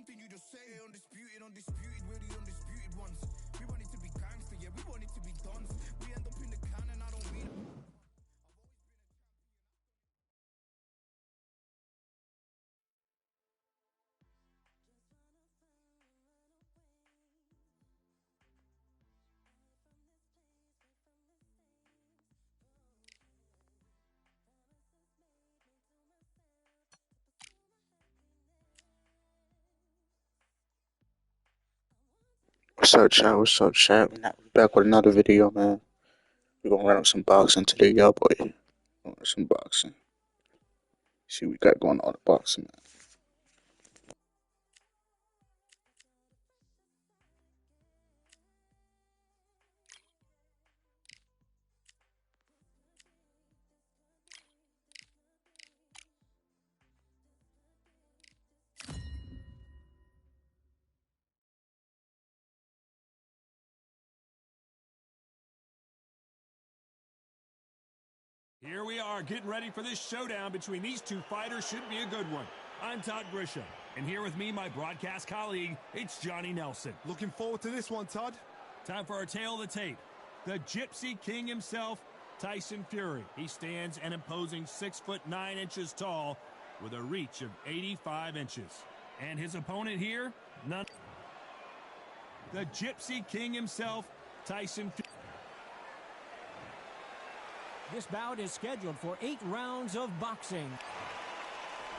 something you just say. Undisputed, we're the undisputed ones. We want it to be gangster, yeah, we want it to be dons. We end up in the can and I don't mean it. What's up, chat? What's up, chat? We're back with another video, man. We're gonna run up some boxing today, y'all, boy. Run up some boxing. See what we got going on in boxing, man. Here we are, getting ready for this showdown between these two fighters. Should be a good one. I'm Todd Grisham, and here with me, my broadcast colleague, it's Johnny Nelson. Looking forward to this one, Todd. Time for our tale of the tape. The Gypsy King himself, Tyson Fury. He stands an imposing 6'9" tall with a reach of 85 inches. And his opponent here, none. The Gypsy King himself, Tyson Fury. This bout is scheduled for 8 rounds of boxing.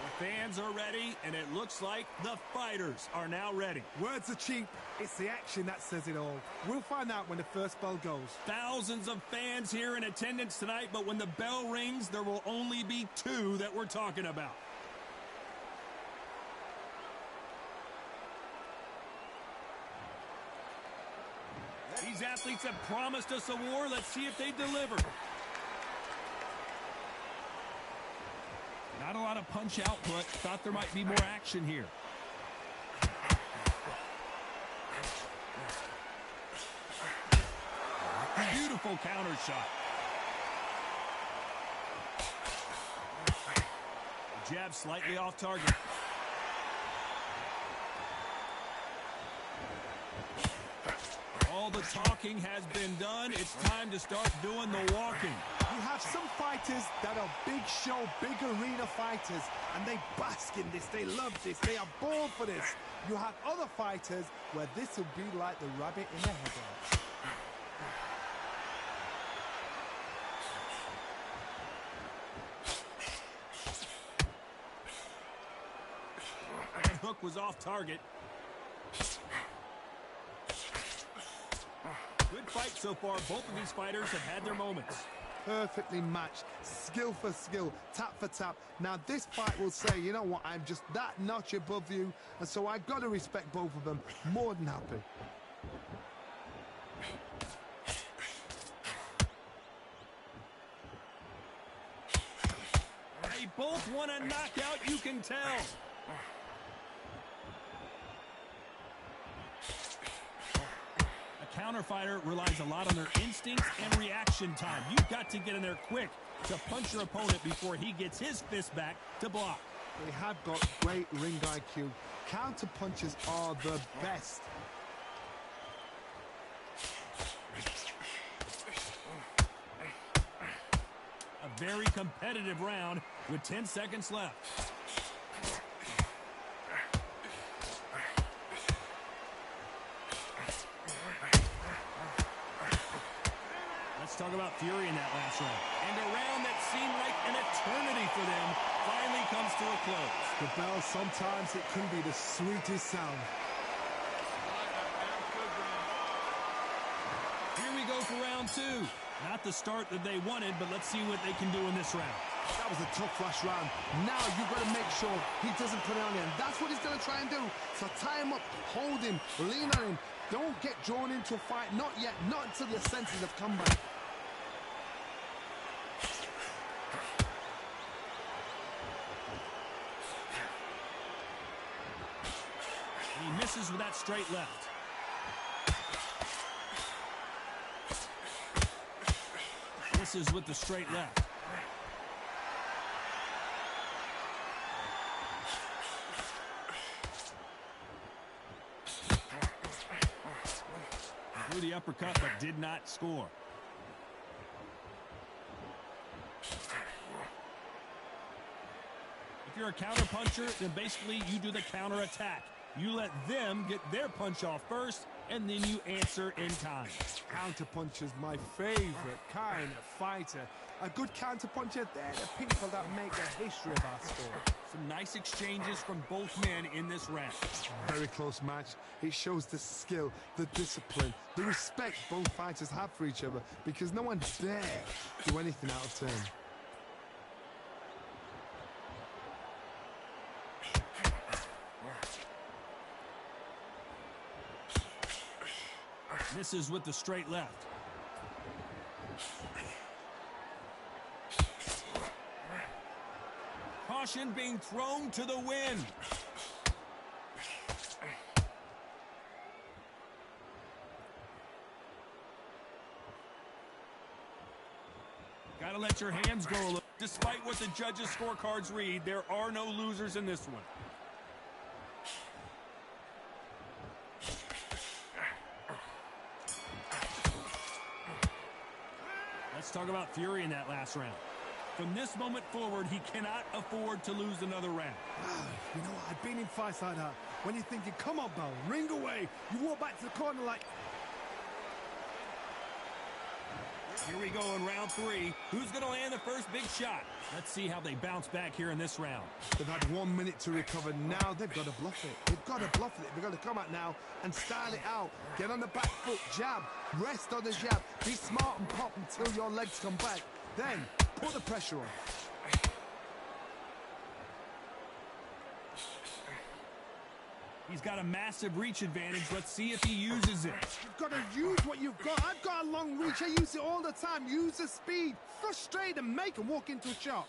The fans are ready, and it looks like the fighters are now ready. Words are cheap. It's the action that says it all. We'll find out when the first bell goes. Thousands of fans here in attendance tonight, but when the bell rings, there will only be 2 that we're talking about. These athletes have promised us a war. Let's see if they deliver. Not a lot of punch output. Thought there might be more action here. Beautiful counter shot. Jab slightly off target. All the talking has been done. It's time to start doing the walking. You have some fighters that are big show, big arena fighters, and they bask in this. They love this. They are born for this. You have other fighters where this will be like the rabbit in the headlights. That hook was off target. Good fight so far. Both of these fighters have had their moments. Perfectly matched, skill for skill, tap for tap. Now this fight will say, you know what, I'm just that notch above you, and so I've got to respect both of them. More than happy. They both want a knockout, you can tell. Counterfighter relies a lot on their instincts and reaction time. You've got to get in there quick to punch your opponent before he gets his fist back to block. They have got great ring IQ. Counter punches are the best. A very competitive round with 10 seconds left. Let's talk about Fury in that last round. And a round that seemed like an eternity for them finally comes to a close. The bell, sometimes it can be the sweetest sound. Here we go for round 2. Not the start that they wanted, but let's see what they can do in this round. That was a tough last round. Now you've got to make sure he doesn't put it on him. That's what he's going to try and do. So tie him up, hold him, lean on him. Don't get drawn into a fight. Not yet. Not until your senses have come back. He misses with that straight left. Misses with the straight left. Threw the uppercut but did not score. If you're a counter puncher, then basically you do the counter attack. You let them get their punch off first, and then you answer in kind. Counter puncher's my favorite kind of fighter. A good counter puncher, they're the people that make the history of our sport. Some nice exchanges from both men in this round. Very close match. It shows the skill, the discipline, the respect both fighters have for each other, because no one dare do anything out of turn. Misses with the straight left. Caution being thrown to the wind. Gotta let your hands go a little. Despite what the judges' scorecards read, there are no losers in this one. Let's talk about Fury in that last round. From this moment forward, he cannot afford to lose another round. You know what? I've been in fights like that. When you're thinking, come on, Bell, ring away. You walk back to the corner like... Here we go in round 3. Who's going to land the first big shot? Let's see how they bounce back here in this round. They've had 1 minute to recover. Now they've got to bluff it. They've got to bluff it. They've got to come out now and style it out. Get on the back foot, jab, rest on the jab. Be smart and pop until your legs come back. Then put the pressure on. He's got a massive reach advantage. Let's see if he uses it. You've got to use what you've got. I've got a long reach. I use it all the time. Use the speed. Frustrate and make him walk into a shot.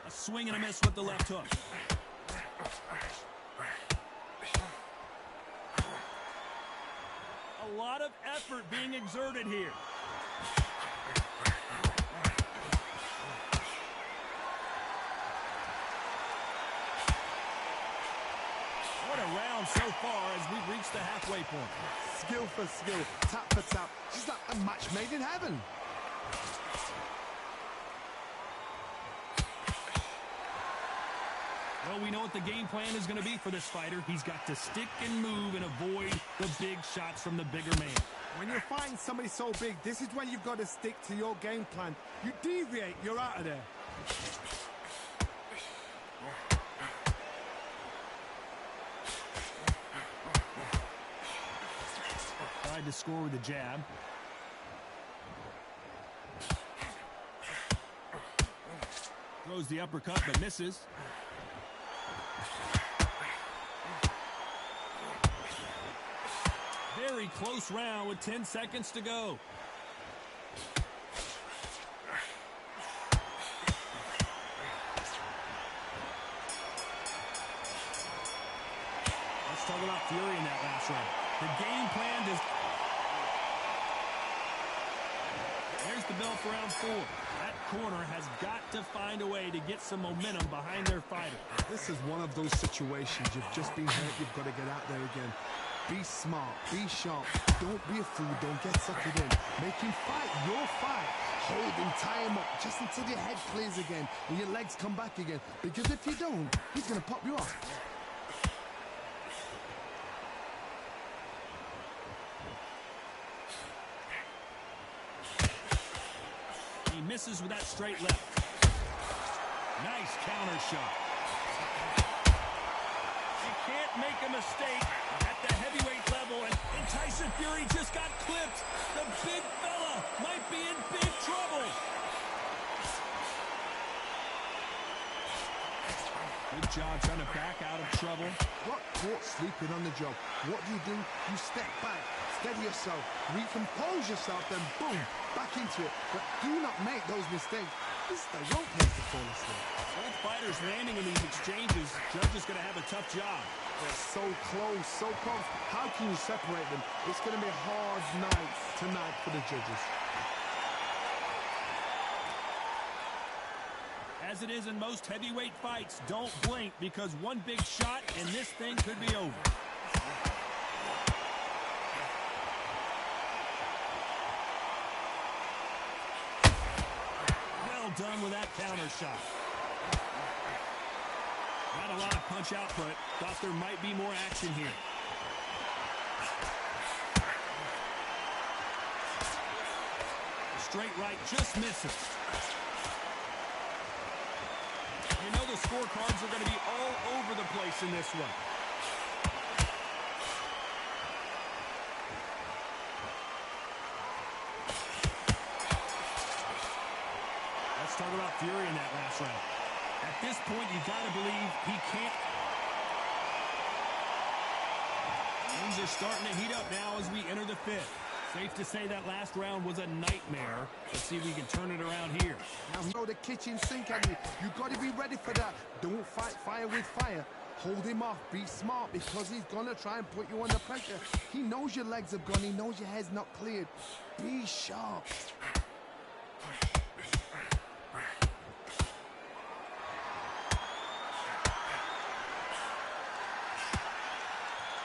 A swing and a miss with the left hook. A lot of effort being exerted here. What a round so far as we've reached the halfway point. Skill for skill, tap for tap. Just like a match made in heaven. Well, we know what the game plan is going to be for this fighter. He's got to stick and move and avoid the big shots from the bigger man. When you're fighting somebody so big, this is when you've got to stick to your game plan. You deviate, you're out of there. Tried to score with a jab. Throws the uppercut but misses. Very close round with 10 seconds to go. Let's talk about Fury in that last round. The game plan does... There's the bell for round 4. That corner has got to find a way to get some momentum behind their fighter. This is one of those situations. You've just been hurt. You've got to get out there again. Be smart. Be sharp. Don't be a fool. Don't get suckered in. Make him fight your fight. Hold him, tie him up, just until your head clears again and your legs come back again. Because if you don't, he's going to pop you off. He misses with that straight left. Nice counter shot. You can't make a mistake at the heavyweight level, and Tyson Fury just got clipped. The big fella might be in big trouble. Good job trying to back out of trouble. Got caught sleeping on the job. What do? You step back, steady yourself, recompose yourself, then boom, back into it. But do not make those mistakes. This is the wrong place to fall asleep. Both fighters landing in these exchanges. Judge is going to have a tough job. They're so close, so close. How can you separate them? It's going to be a hard night tonight for the judges. As it is in most heavyweight fights, don't blink because one big shot and this thing could be over. Well done with that counter shot. Not a lot of punch output. Thought there might be more action here. Straight right just misses. You know the scorecards are going to be all over the place in this one. Let's talk about Fury in that last round. At this point, you got to believe he can't. Things are starting to heat up now as we enter the fifth. Safe to say that last round was a nightmare. Let's see if we can turn it around here. Now throw the kitchen sink at you. You got to be ready for that. Don't fight fire with fire. Hold him off. Be smart because he's going to try and put you under pressure. He knows your legs have gone. He knows your head's not cleared. Be sharp.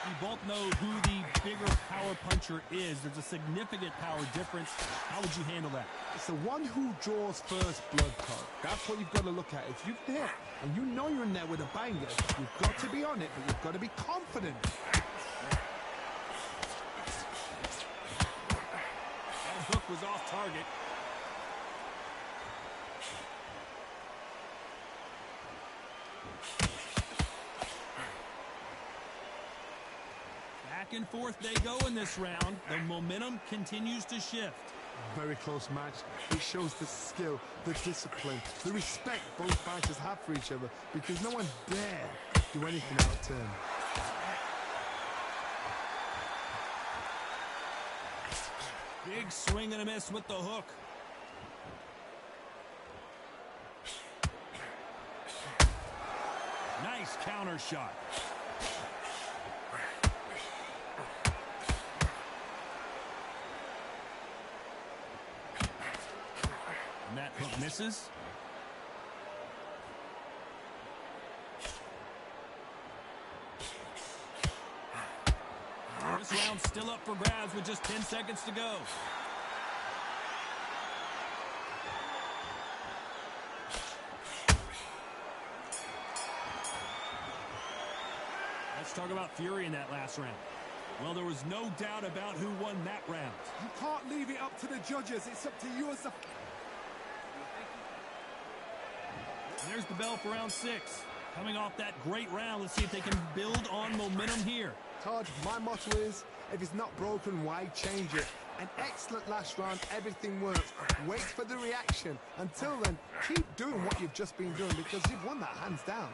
We both know who the bigger power puncher is. There's a significant power difference. How would you handle that? It's the one who draws first blood, Todd. That's what you've got to look at. If you're there and you know you're in there with a banger, you've got to be on it, but you've got to be confident. That hook was off target. Back and forth they go in this round. The momentum continues to shift. Very close match. It shows the skill, the discipline, the respect both fighters have for each other because no one dare do anything out of turn. Big swing and a miss with the hook. Nice counter shot. And that hook misses. This round's still up for grabs with just 10 seconds to go. Let's talk about Fury in that last round. Well, there was no doubt about who won that round. You can't leave it up to the judges. It's up to you as the... And there's the bell for round 6. Coming off that great round, let's see if they can build on momentum here. Todd, my motto is, if it's not broken, why change it? An excellent last round, everything works. Wait for the reaction. Until then, keep doing what you've just been doing because you've won that hands down.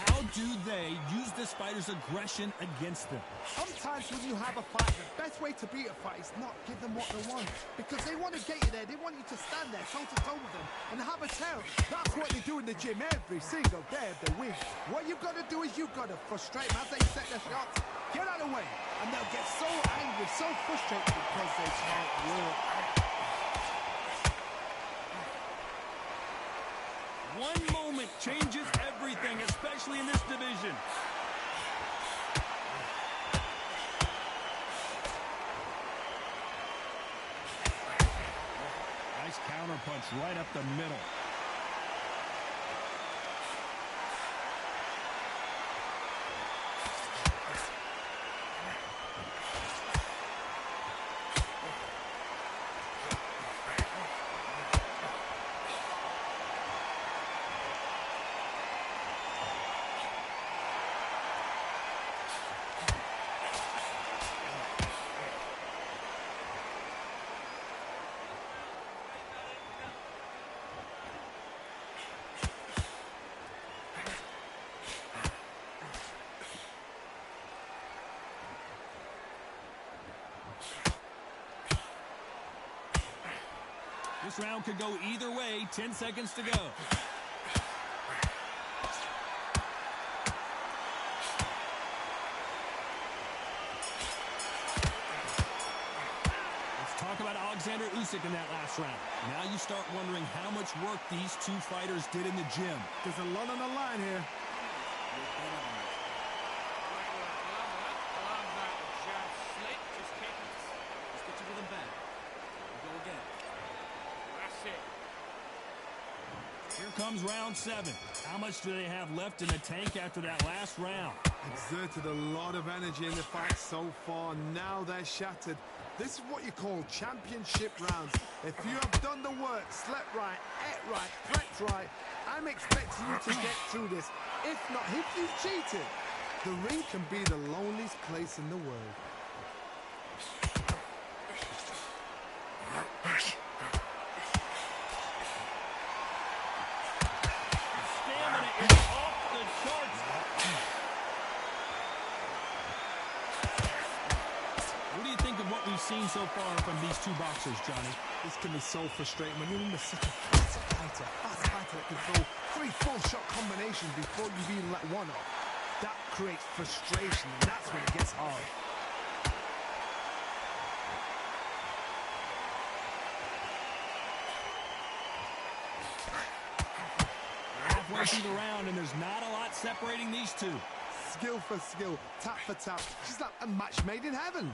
How do they use this fighter's aggression against them? Sometimes when you have a fight, the best way to beat a fight is not give them what they want. Because they want to get you there. They want you to stand there toe-to-toe with them and have a tell. That's what they do in the gym every single day of the week. What you've got to do is you've got to frustrate them as they set their shots. Get out of the way. And they'll get so angry, so frustrated because they can't work. One moment changes everything, especially in this division. Nice counter punch right up the middle. This round could go either way. 10 seconds to go. Usyk in that last round. Now you start wondering how much work these two fighters did in the gym. There's a lot on the line here. Here comes round 7. How much do they have left in the tank after that last round? Exerted a lot of energy in the fight so far. Now they're shattered. This is what you call championship rounds. If you have done the work, slept right, ate right, prepped right, I'm expecting you to get through this. If not, if you've cheated, the ring can be the loneliest place in the world. Stamina is off the charts. What do you think of what we've seen so far from these two boxers, Johnny? This can be so frustrating when you're in such a fast fighter that can throw 3-4 shot combinations before you've even let one off. That creates frustration, and that's when it gets hard. Halfway through the round, and there's not a lot separating these two. Skill for skill, tap for tap. Just like a match made in heaven.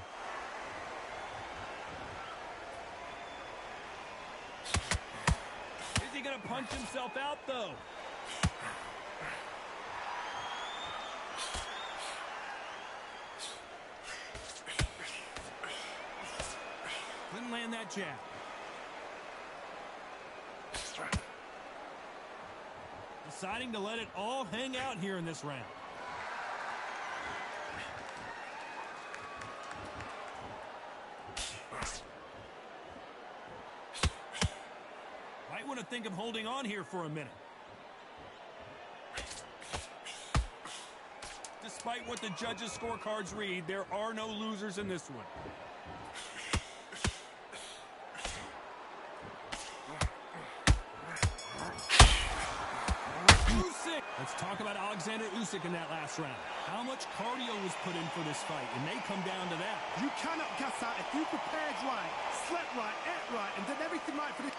Is he going to punch himself out, though? Couldn't land that jab. Deciding to let it all hang out here in this round. Might want to think of holding on here for a minute. Despite what the judges' scorecards read, there are no losers in this one. Let's talk about Alexander Usyk in that last round. How much cardio was put in for this fight, and they come down to that. You cannot gas out if you prepared right, slept right, ate right, and did everything right for this.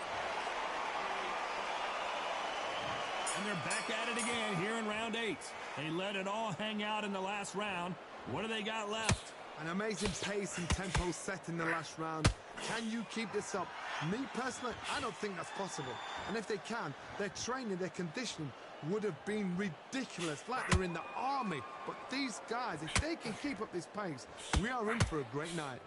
And they're back at it again here in round 8. They let it all hang out in the last round. What do they got left? An amazing pace and tempo set in the last round. Can you keep this up? Me personally, I don't think that's possible. And if they can, their training, their conditioning would have been ridiculous, like they're in the army. But these guys, if they can keep up this pace, we are in for a great night.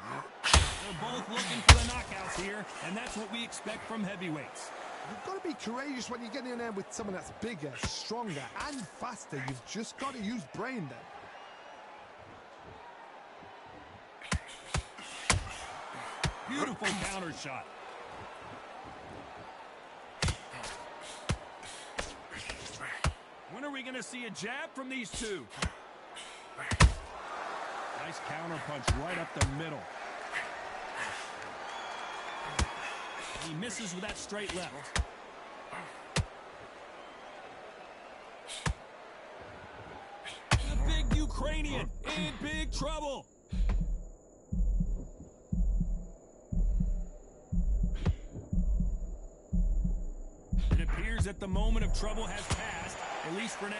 They're both looking for the knockouts here, and that's what we expect from heavyweights. You've got to be courageous when you get in there with someone that's bigger, stronger, and faster. You've just got to use brain then. Beautiful counter shot. When are we going to see a jab from these two? Nice counter punch right up the middle. He misses with that straight left. The big Ukrainian in big trouble. It appears that the moment of trouble has passed, at least for now.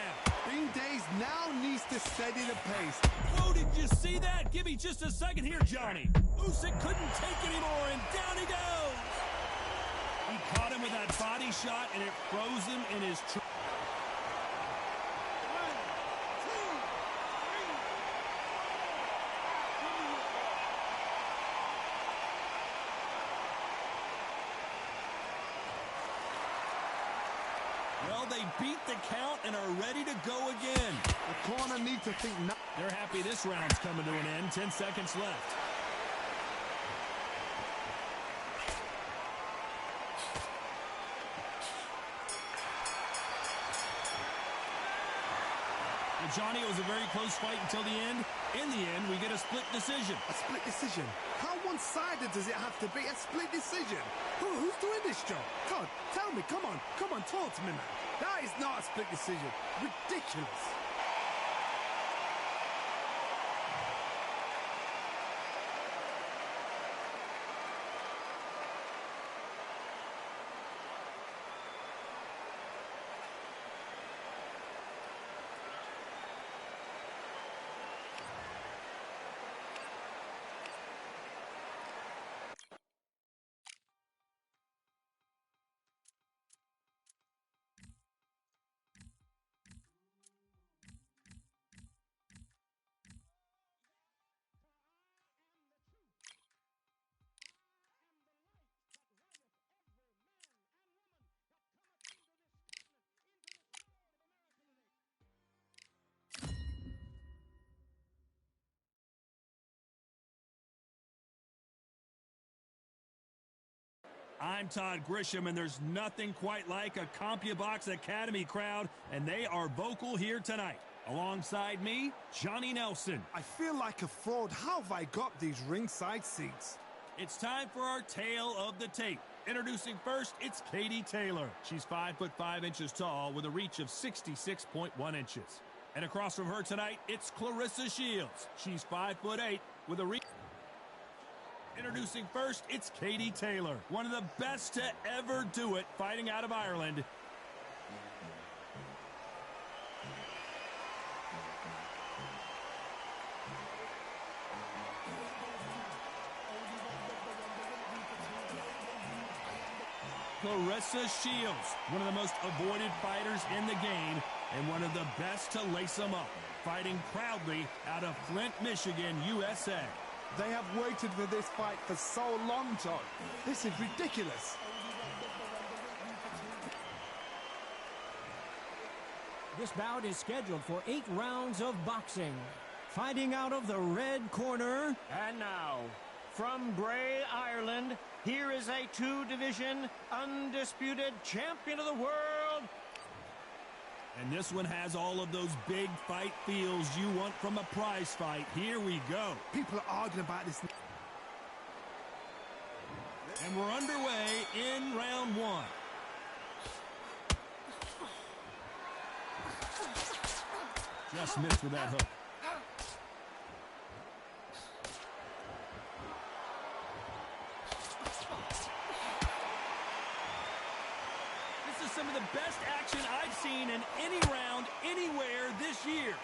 Bing Days now needs to steady the pace. Whoa, did you see that? Give me just a second here, Johnny. Usyk couldn't take anymore, and down he goes. He caught him with that body shot, and it froze him in his tracks. Well, they beat the count and are ready to go again. The corner needs to think now. They're happy this round's coming to an end. 10 seconds left. Well, Johnny, it was a very close fight until the end. In the end, we get a split decision. A split decision? How one-sided does it have to be? A split decision? Who's doing this job? Todd, tell me. Come on, talk to me, man. That is not a split decision. Ridiculous. I'm Todd Grisham, and there's nothing quite like a CompuBox Academy crowd, and they are vocal here tonight. Alongside me, Johnny Nelson. I feel like a fraud. How have I got these ringside seats? It's time for our tale of the tape. Introducing first, it's Katie Taylor. She's 5'5" tall with a reach of 66.1 inches. And across from her tonight, it's Clarissa Shields. She's 5'8" with a reach. Introducing first, it's Katie Taylor, one of the best to ever do it, fighting out of Ireland. Clarissa Shields, one of the most avoided fighters in the game and one of the best to lace them up, fighting proudly out of Flint, Michigan, USA. They have waited for this fight for so long, Todd. This is ridiculous. This bout is scheduled for 8 rounds of boxing. Fighting out of the red corner. And now, from Bray, Ireland, here is a 2-division undisputed champion of the world. And this one has all of those big fight feels you want from a prize fight. Here we go. People are arguing about this. And we're underway in round 1. Just missed with that hook. This is some of the best action I've seen in any round, anywhere this year.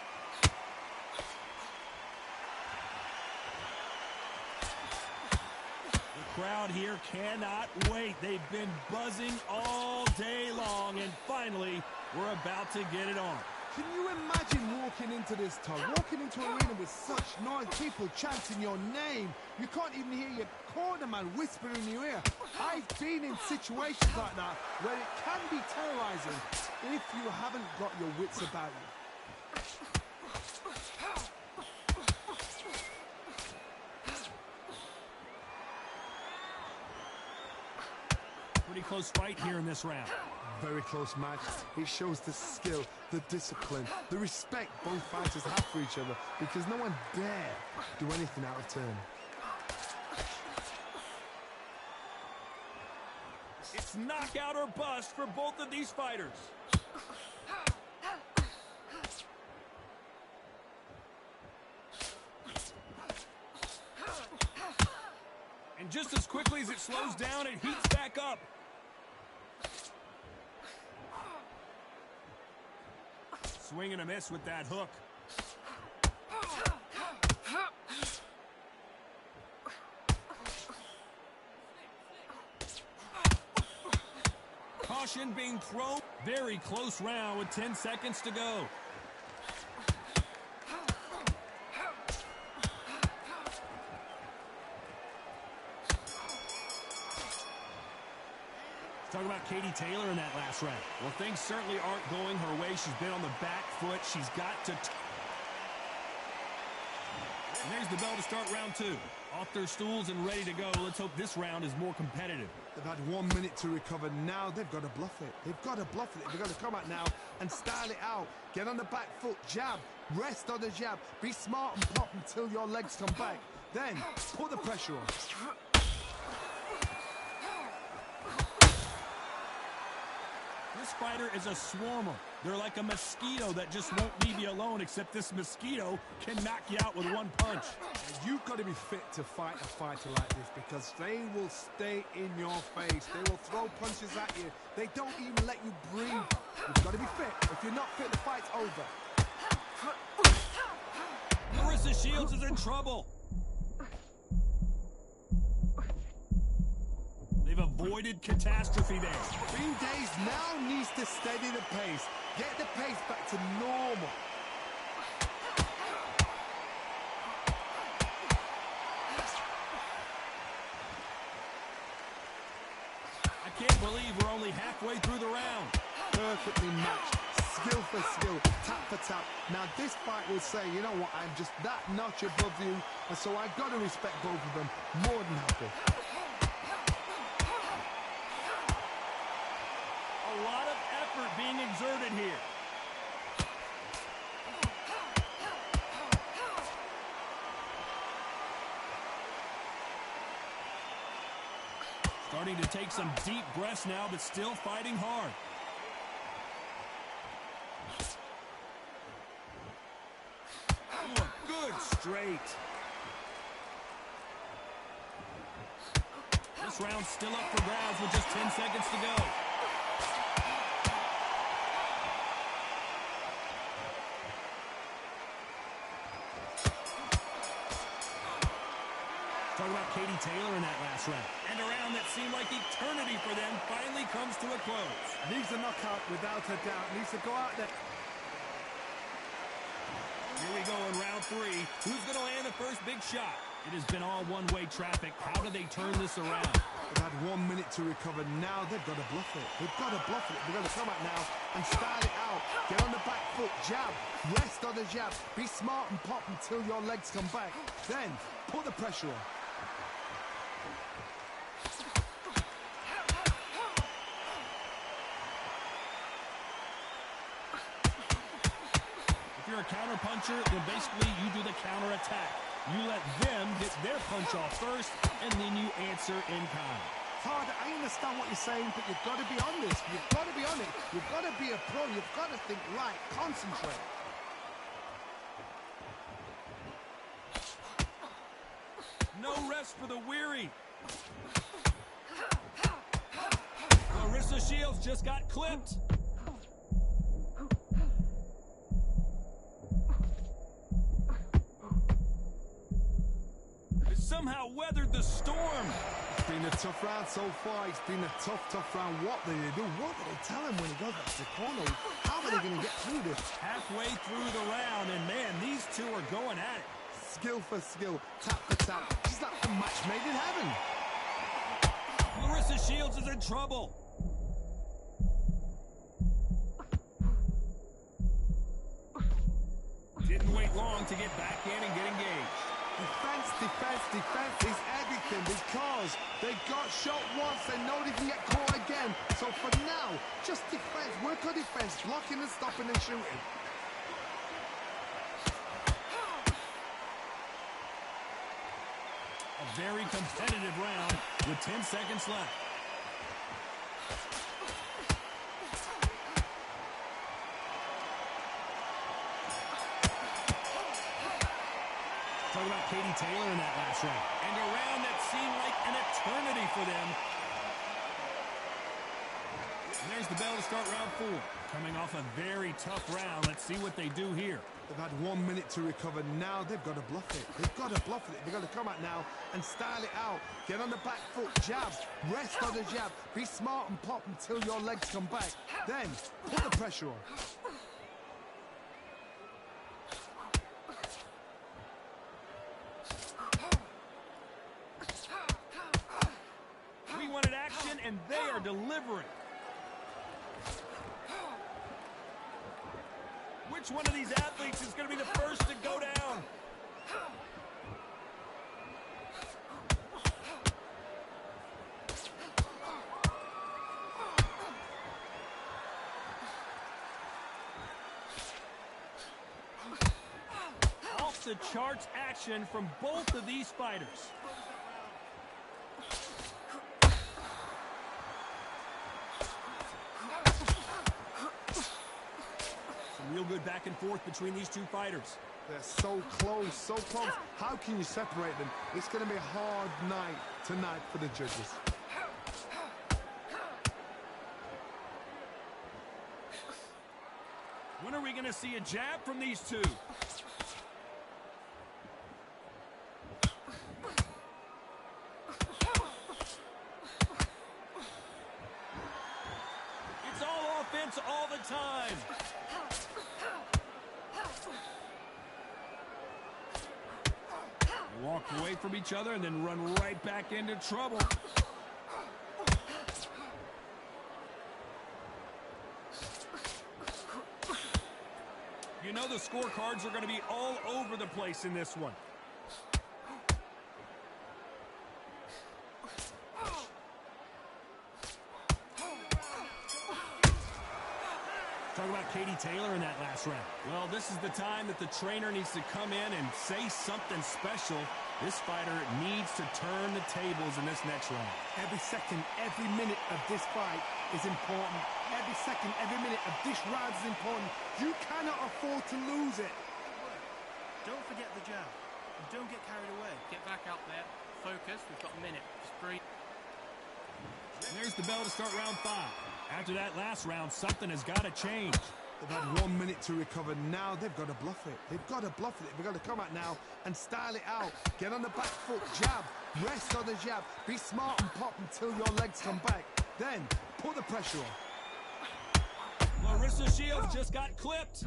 The crowd here cannot wait. They've been buzzing all day long, and finally, we're about to get it on. Can you imagine walking into this, Todd? Walking into an arena with such noise, people chanting your name. You can't even hear your cornerman whispering in your ear. I've been in situations like that where it can be terrorizing if you haven't got your wits about you. Pretty close fight here in this round. Very close match. It shows the skill, the discipline, the respect both fighters have for each other, because no one dare do anything out of turn. It's knockout or bust for both of these fighters. And just as quickly as it slows down, it heats back up. Swing and a miss with that hook. Caution being thrown. Very close round with 10 seconds to go. Talk about Katie Taylor in that last round. Well, things certainly aren't going her way. She's been on the back foot. She's got to... And there's the bell to start round 2. Off their stools and ready to go. Let's hope this round is more competitive. They've had 1 minute to recover. Now they've got to bluff it. They've got to bluff it. They've got to come out now and style it out. Get on the back foot, jab, rest on the jab. Be smart and pop until your legs come back. Then put the pressure on. This fighter is a swarmer. They're like a mosquito that just won't leave you alone, except this mosquito can knock you out with one punch. You've got to be fit to fight a fighter like this, because they will stay in your face. They will throw punches at you. They don't even let you breathe. You've got to be fit. If you're not fit, the fight's over. Clarissa Shields is in trouble. They've avoided catastrophe there. Green Days now needs to steady the pace. Get the pace back to normal. I can't believe we're only halfway through the round. Perfectly matched. Skill for skill. Tap for tap. Now this fight will say, you know what, I'm just that notch above you, and so I've got to respect both of them. More than happy. A lot of effort being exerted here. Starting to take some deep breaths now, but still fighting hard. Ooh, a good straight. This round's still up for grabs with just 10 seconds to go. Talking about Katie Taylor in that last round. And a round that seemed like eternity for them finally comes to a close. Needs a knockout without a doubt. Needs to go out there. Here we go in round 3. Who's going to land the first big shot? It has been all one-way traffic. How do they turn this around? They've had 1 minute to recover. Now they've got to bluff it. They've got to bluff it. They've got to come out now and style it out. Get on the back foot, jab, rest on the jab. Be smart and pop until your legs come back. Then put the pressure on. If you're a counter puncher, then basically you do the counter attack. You let them get their punch off first, and then you answer in kind. Hard, I understand what you're saying, but you've got to be on this. You've got to be on it. You've got to be a pro. You've got to think right. Concentrate. No rest for the weary. Clarissa Shields just got clipped. Somehow weathered the storm. It's been a tough round so far. It's been a tough round. What do they do? What do they tell him when he goes back to the corner? How are they going to get through this? Halfway through the round, and man, these two are going at it. Skill for skill, tap for tap. Just like a match made in heaven. Clarissa Shields is in trouble. Didn't wait long to get back in and get engaged. Defense is everything because they got shot once. They know they can get caught again. So for now, just defense. Work on defense. Blocking and stopping and shooting. A very competitive round with 10 seconds left. Talking about Katie Taylor in that last round. And a round that seemed like an eternity for them. And there's the bell to start round 4. Coming off a very tough round. Let's see what they do here. They've had 1 minute to recover. Now they've got to bluff it. They've got to bluff it. They've got to come out now and style it out. Get on the back foot, jab, rest on the jab. Be smart and pop until your legs come back. Then put the pressure on. We wanted action, and they are delivering. Which one of these athletes is going to be the first to go down? Off the charts action from both of these fighters. Real good back and forth between these two fighters. They're so close, so close. How can you separate them? It's going to be a hard night tonight for the judges. When are we going to see a jab from these two? It's all offense all the time. They walk away from each other and then run right back into trouble. You know the scorecards are going to be all over the place in this one. Talk about Katie Taylor in that last round. Well, this is the time that the trainer needs to come in and say something special. This fighter needs to turn the tables in this next round. Every second, every minute of this fight is important. Every second, every minute of this round is important. You cannot afford to lose it. Don't forget the jab. And don't get carried away. Get back out there. Focus. We've got a minute. Just breathe. And there's the bell to start round 5. After that last round, something has got to change. They've had 1 minute to recover. Now they've got to bluff it. They've got to bluff it. They've got to come out now and style it out. Get on the back foot, jab, rest on the jab. Be smart and pop until your legs come back. Then put the pressure on. Clarissa Shields just got clipped.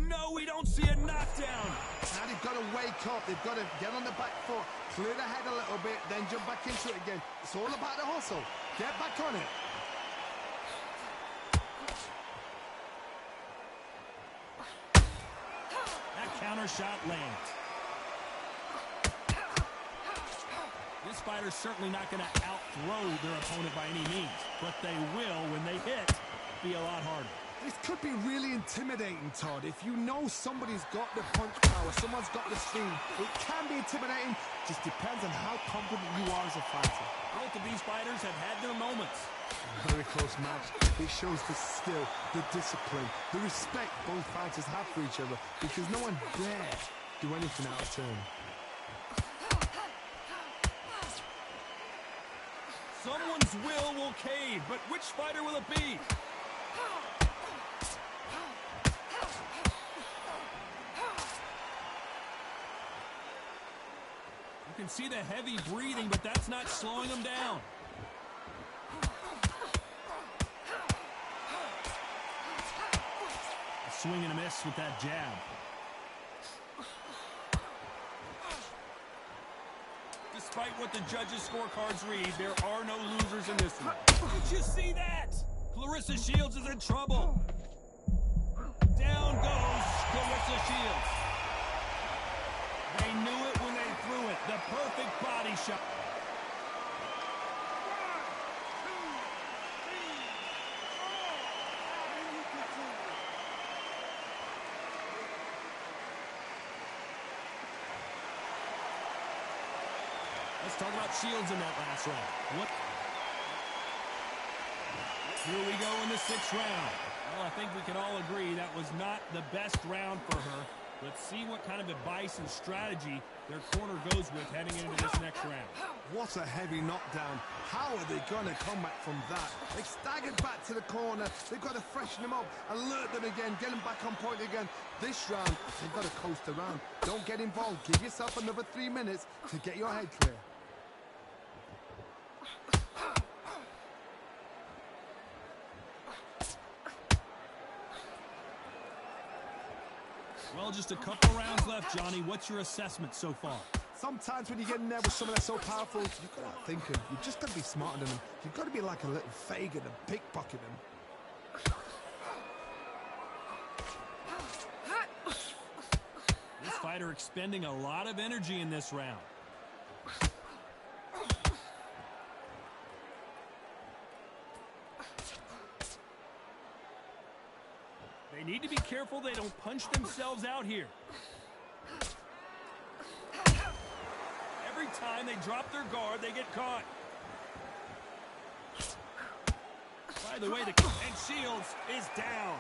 No, we don't see a knockdown. Now they've got to wake up. They've got to get on the back foot, clear the head a little bit, then jump back into it again. It's all about the hustle. Get back on it. That counter shot lands. This fighter's certainly not going to out-throw their opponent by any means, but they will, when they hit, be a lot harder. This could be really intimidating, Todd. If you know somebody's got the punch power, someone's got the speed, it can be intimidating. Just depends on how confident you are as a fighter. Both of these fighters have had their moments. Very close match. It shows the skill, the discipline, the respect both fighters have for each other, because no one dare do anything out of turn. Someone's will cave, but which fighter will it be? You can see the heavy breathing, but that's not slowing him down. A swing and a miss with that jab. Despite what the judges' scorecards read, there are no losers in this one. Did you see that? Clarissa Shields is in trouble. Down goes Clarissa Shields. They knew it when they threw it. The perfect body shot. Let's talk about Shields in that last round. Here we go in the 6th round. Well, I think we can all agree that was not the best round for her. Let's see what kind of advice and strategy their corner goes with heading into this next round. What a heavy knockdown. How are they going to come back from that? They've staggered back to the corner. They've got to freshen them up, alert them again, get them back on point again. This round, they've got to coast around. Don't get involved. Give yourself another 3 minutes to get your head clear. Well, just a couple rounds left, Johnny. What's your assessment so far? Sometimes when you get in there with someone that's so powerful, you've got to think them. You've just got to be smarter than them. You've got to be like a little Fagin and pickpocket them. This fighter expending a lot of energy in this round. They need to be careful they don't punch themselves out here. Every time they drop their guard, they get caught. By the way, and Shields is down.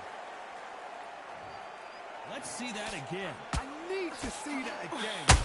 Let's see that again. I need to see that again.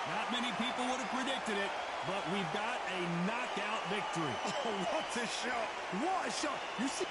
Not many people would have predicted it, but we've got a knockout victory. Oh, what a shot! What a shot! You see...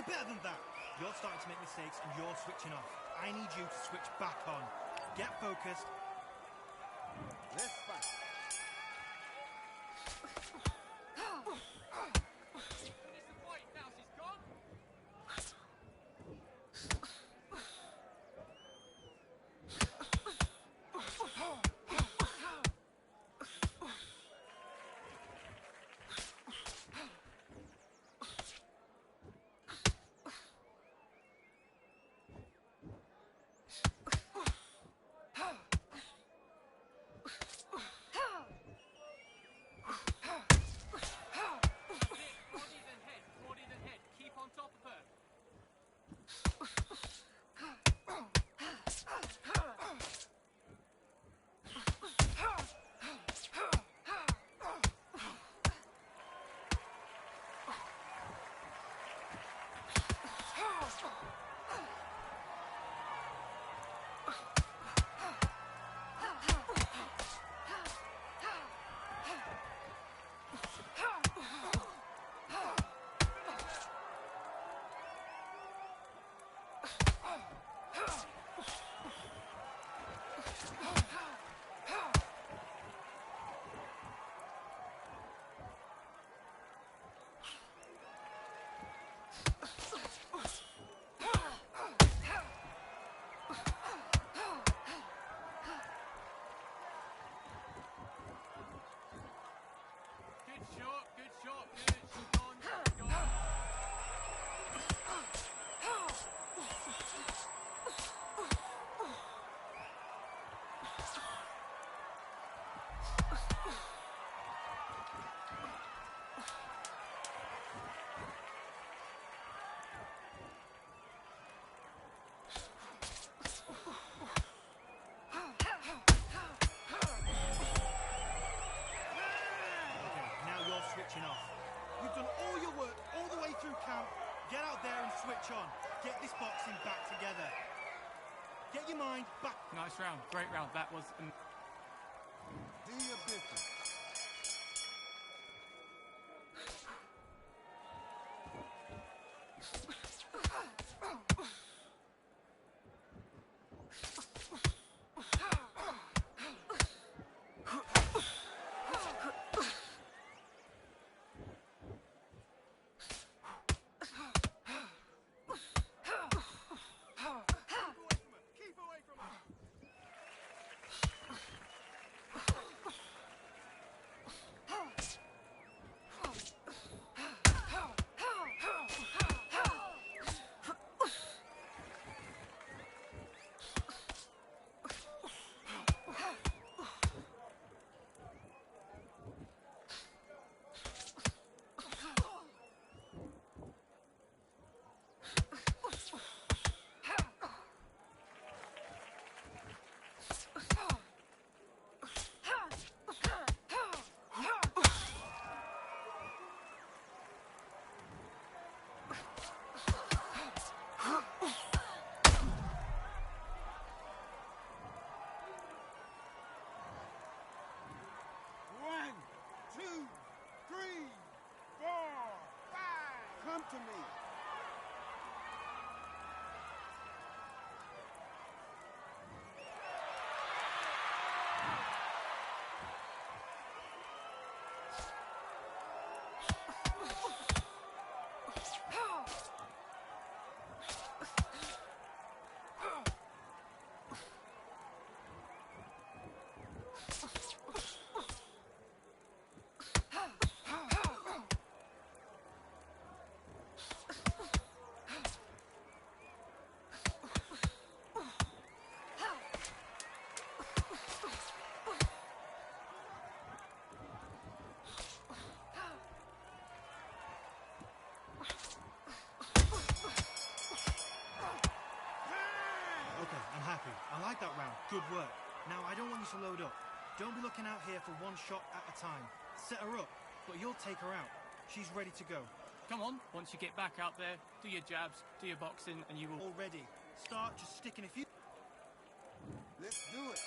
You're better than that. You're starting to make mistakes and you're switching off. I need you to switch back on. Get focused. Let's fight. Switching off. You've done all your work all the way through camp. Get out there and switch on. Get this boxing back together. Get your mind back. Nice round. Great round. That was... Do your business. Come to me. I like that round. Good work. Now, I don't want you to load up. Don't be looking out here for one shot at a time. Set her up, but you'll take her out. She's ready to go. Come on, once you get back out there, do your jabs, do your boxing, and you will... Already. Start just sticking a few... Let's do it.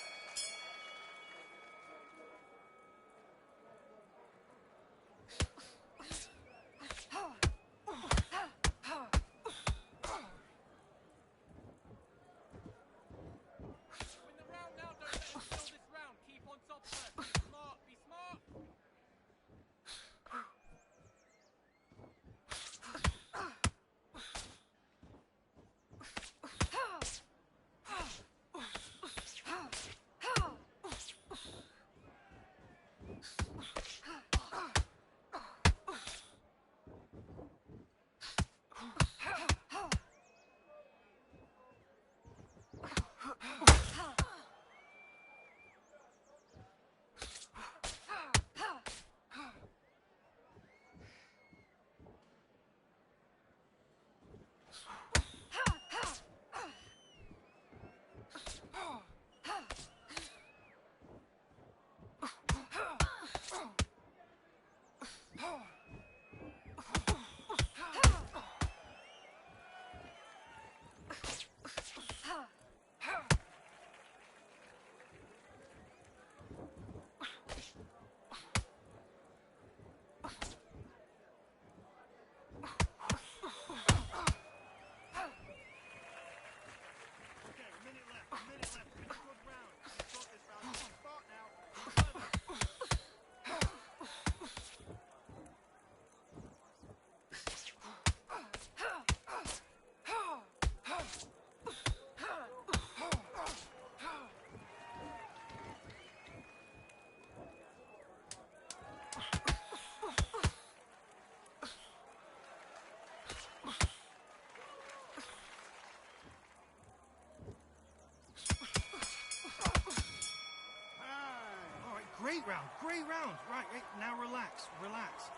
round. Great round. Right, now relax. Relax.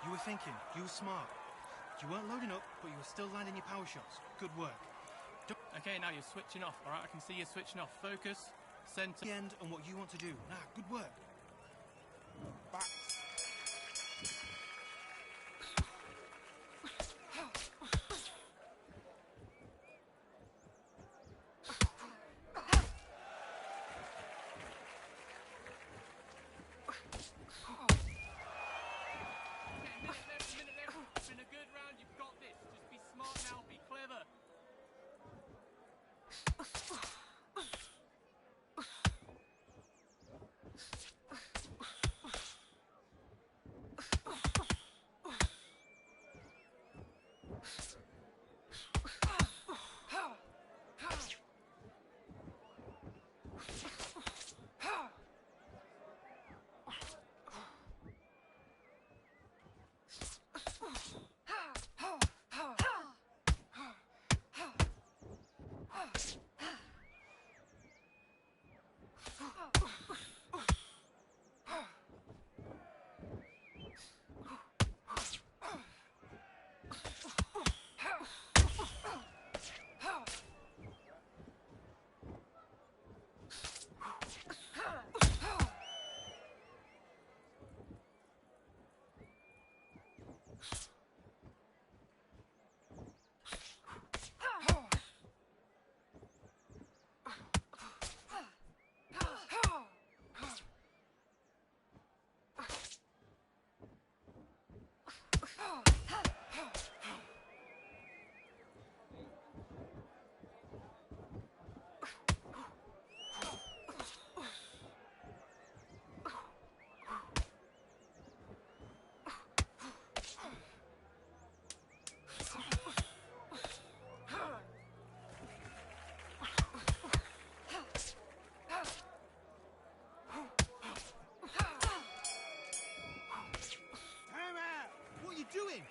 You were thinking. You were smart. You weren't loading up, but you were still landing your power shots. Good work. Okay, now you're switching off, all right? I can see you're switching off. Focus, center. The end and what you want to do. Nah, good work. Back.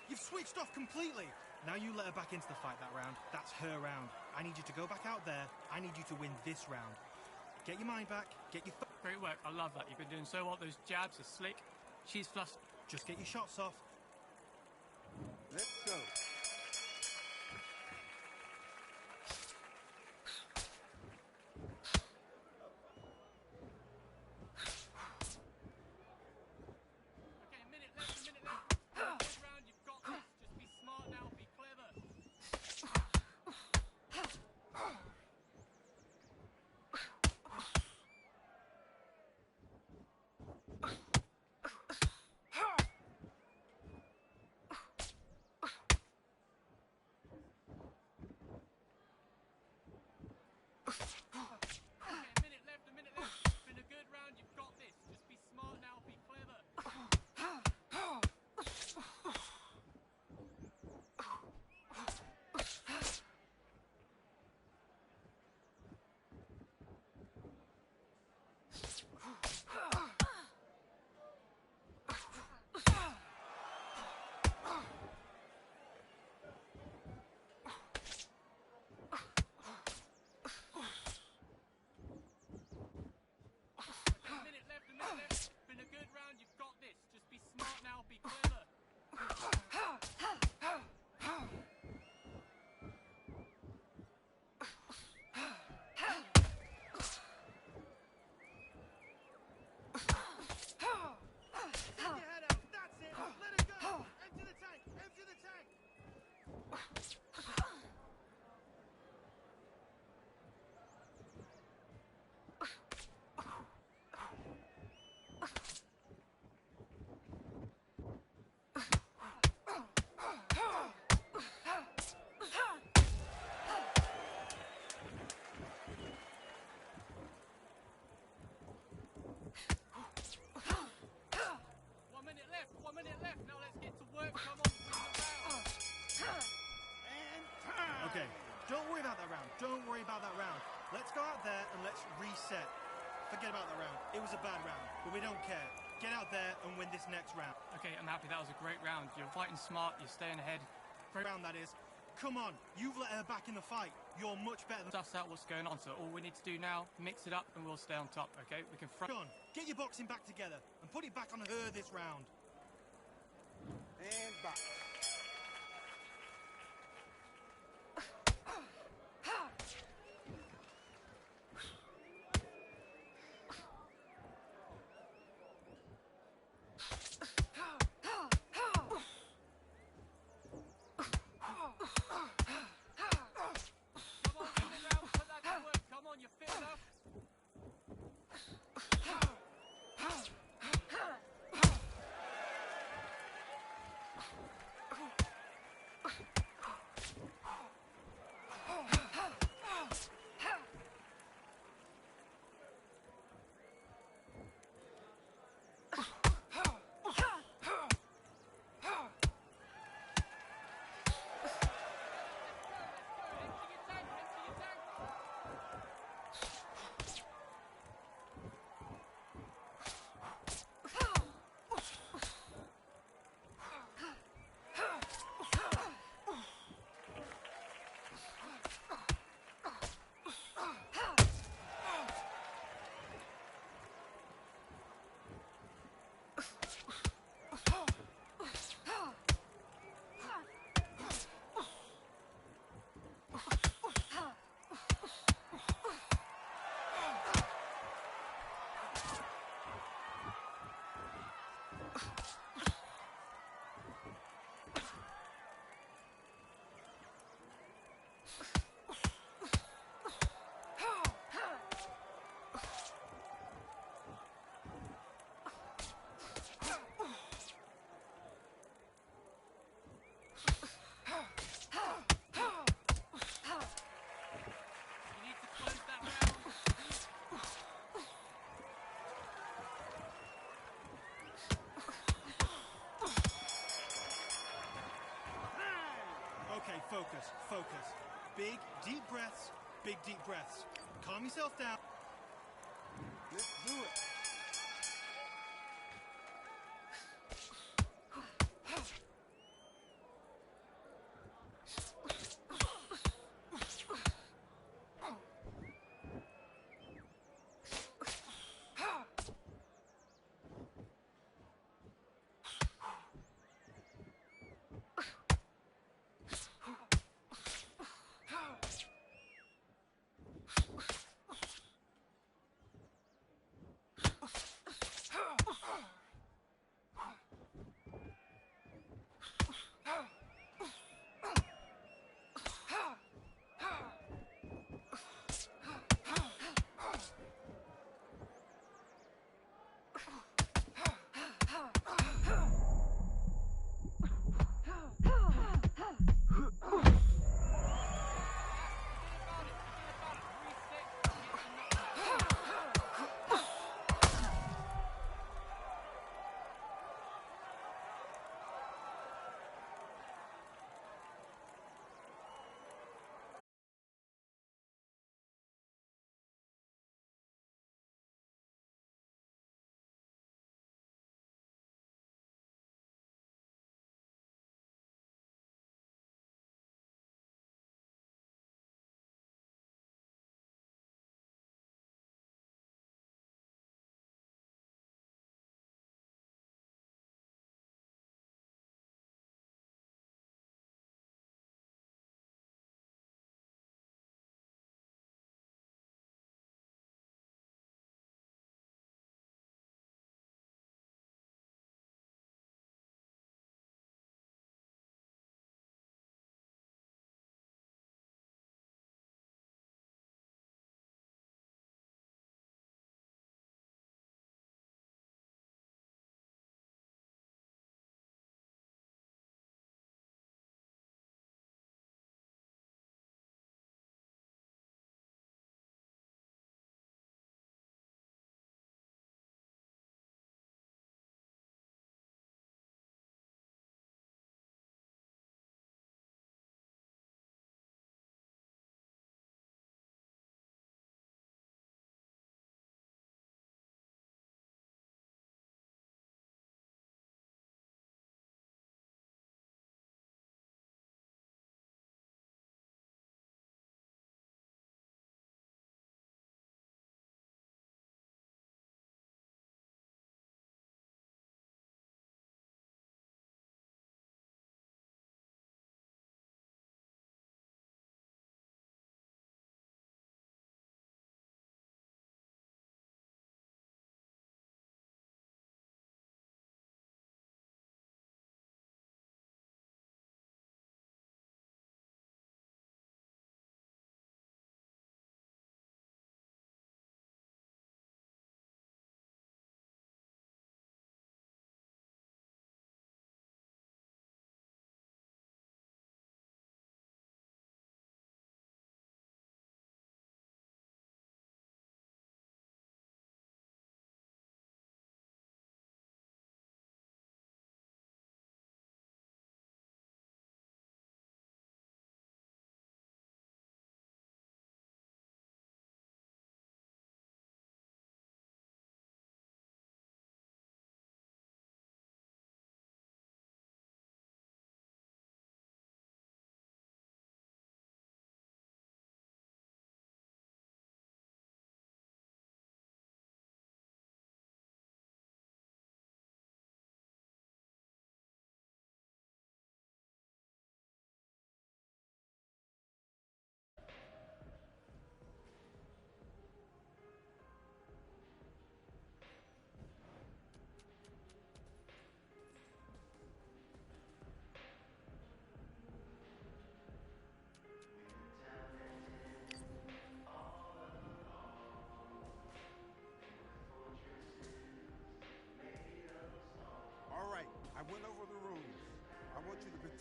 You've switched off completely. Now you let her back into the fight that round. That's her round. I need you to go back out there. I need you to win this round. Get your mind back. Get your... Great work. I love that. You've been doing so well. Those jabs are slick. She's flustered. Just get your shots off. Let's go. Okay, don't worry about that round. Don't worry about that round. Let's go out there and let's reset. Forget about that round. It was a bad round, but we don't care. Get out there and win this next round. Okay, I'm happy. That was a great round. You're fighting smart. You're staying ahead. Great round, that is. Come on, you've let her back in the fight. You're much better than... Suss out what's going on, so all we need to do now, mix it up and we'll stay on top, okay? We can front... Come on, get your boxing back together and put it back on her this round. And back. Okay, focus, focus. Big, deep breaths, big, deep breaths. Calm yourself down. Let's do it.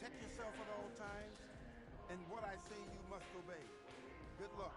Protect yourself at all times, and what I say you must obey. Good luck.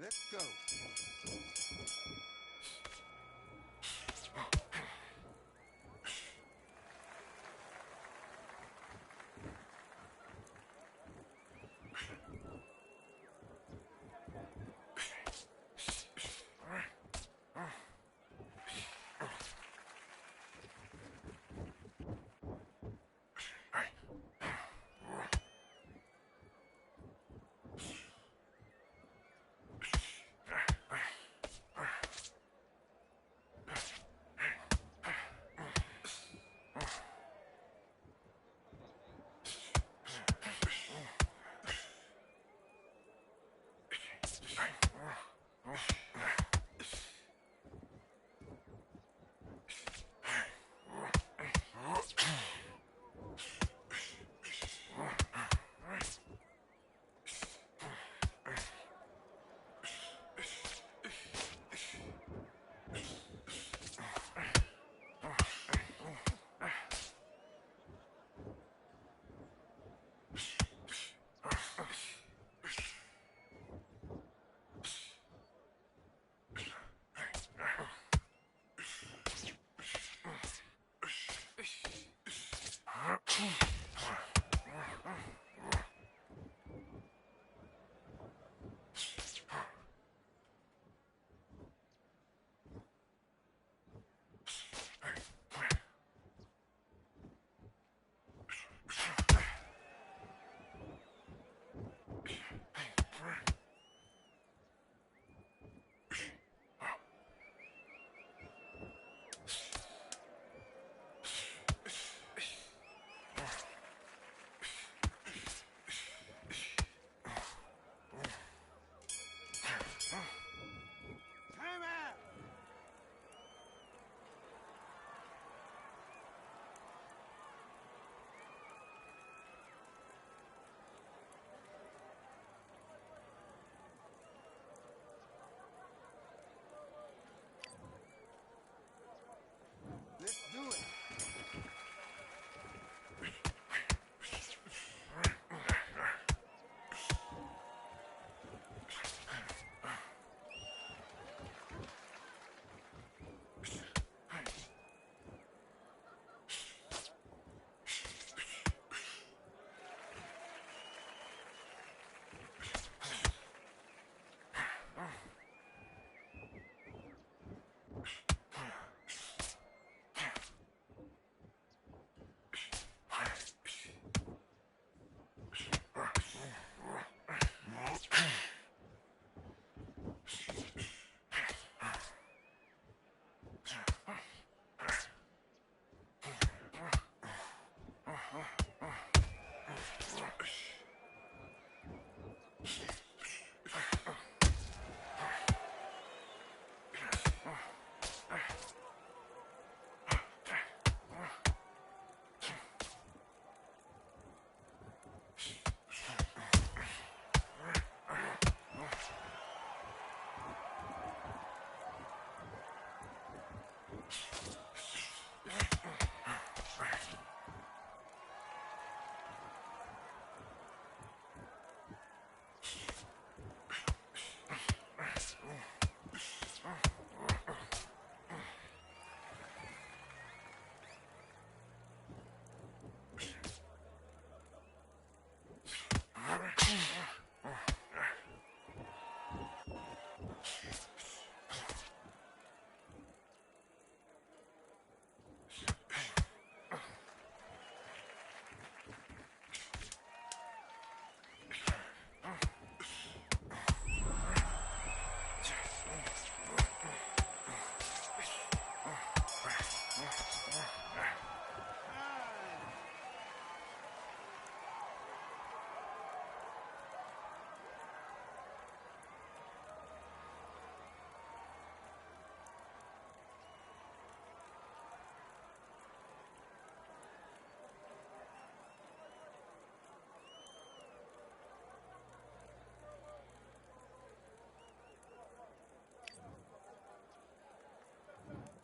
Let's go. Let's do it.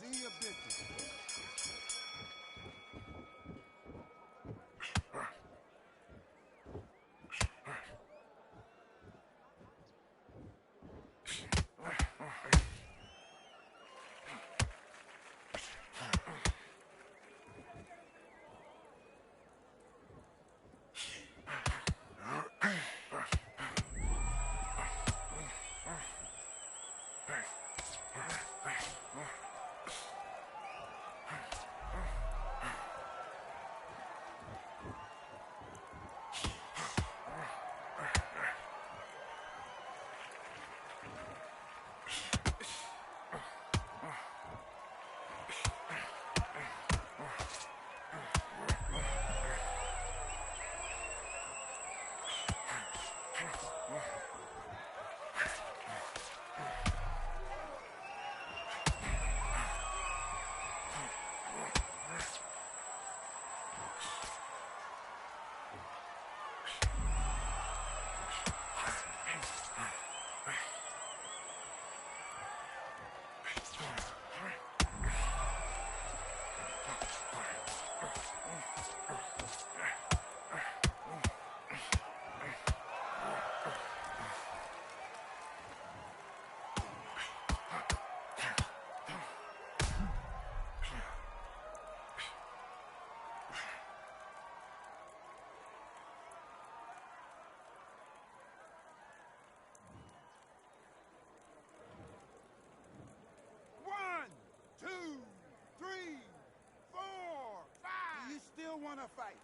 Do your business. a fight.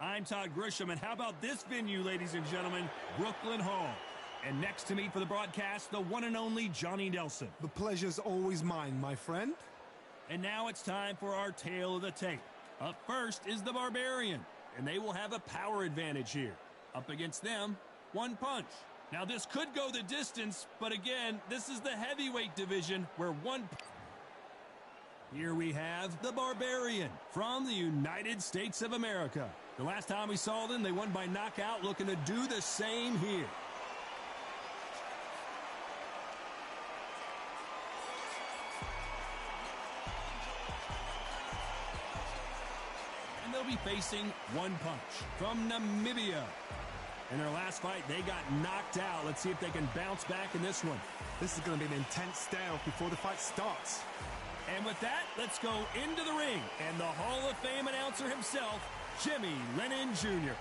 I'm Todd Grisham, and how about this venue, ladies and gentlemen? Brooklyn Hall. And next to me for the broadcast, the one and only Johnny Nelson. The pleasure's always mine, my friend. And now it's time for our tale of the tape. Up first is the Barbarian, and they will have a power advantage here. Up against them, one punch. Now this could go the distance, but again, this is the heavyweight division where one... Here we have the Barbarian from the United States of America. The last time we saw them, they won by knockout, looking to do the same here. And they'll be facing one punch from Namibia. In their last fight, they got knocked out. Let's see if they can bounce back in this one. This is going to be an intense standoff before the fight starts. And with that, let's go into the ring. And the Hall of Fame announcer himself, Jimmy Lennon Jr.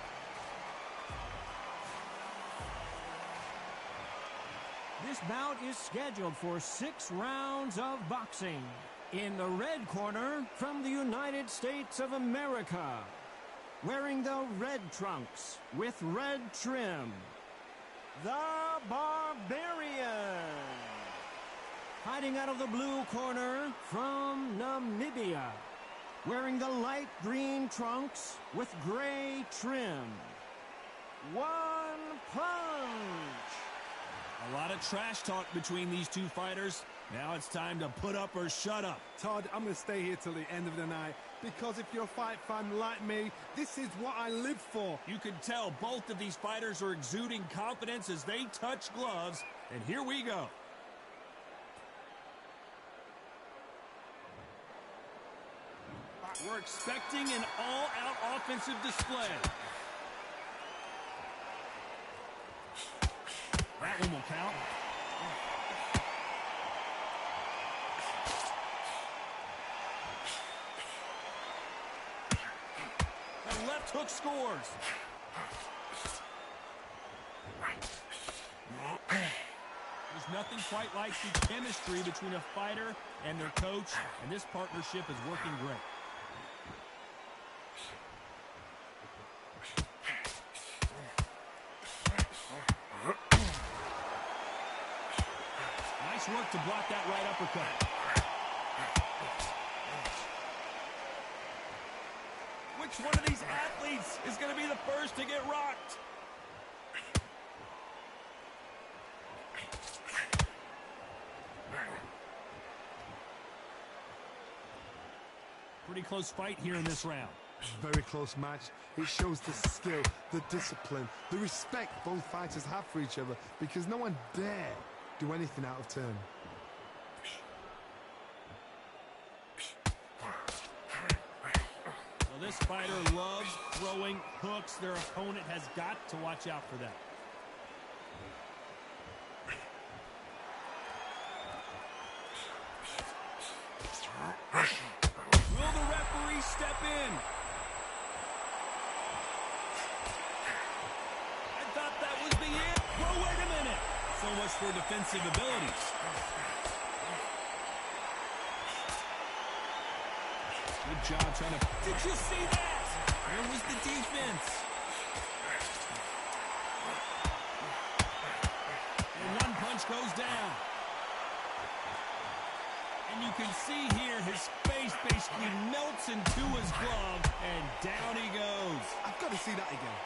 This bout is scheduled for 6 rounds of boxing. In the red corner, from the United States of America, wearing the red trunks with red trim, the Barbarian. Hiding out of the blue corner, from Namibia, wearing the light green trunks with gray trim, one punch. A lot of trash talk between these two fighters. Now it's time to put up or shut up. Todd, I'm going to stay here till the end of the night, because if you're a fight fan like me, this is what I live for. You can tell both of these fighters are exuding confidence as they touch gloves. And here we go. We're expecting an all-out offensive display. That one will count. The left hook scores. There's nothing quite like the chemistry between a fighter and their coach, and this partnership is working great. Nice work to block that right uppercut. Which one of these athletes is going to be the first to get rocked? Pretty close fight here in this round. Very close match. It shows the skill, the discipline, the respect both fighters have for each other, because no one dare do anything out of turn. Well, this fighter loves throwing hooks. Their opponent has got to watch out for that. Will the referee step in? I thought that was the end. Well, wait a minute. So much for defensive abilities. Good job trying to... Did you see that? Where was the defense? And one punch goes down. And you can see here his face basically melts into his glove, and down he goes. I've got to see that again.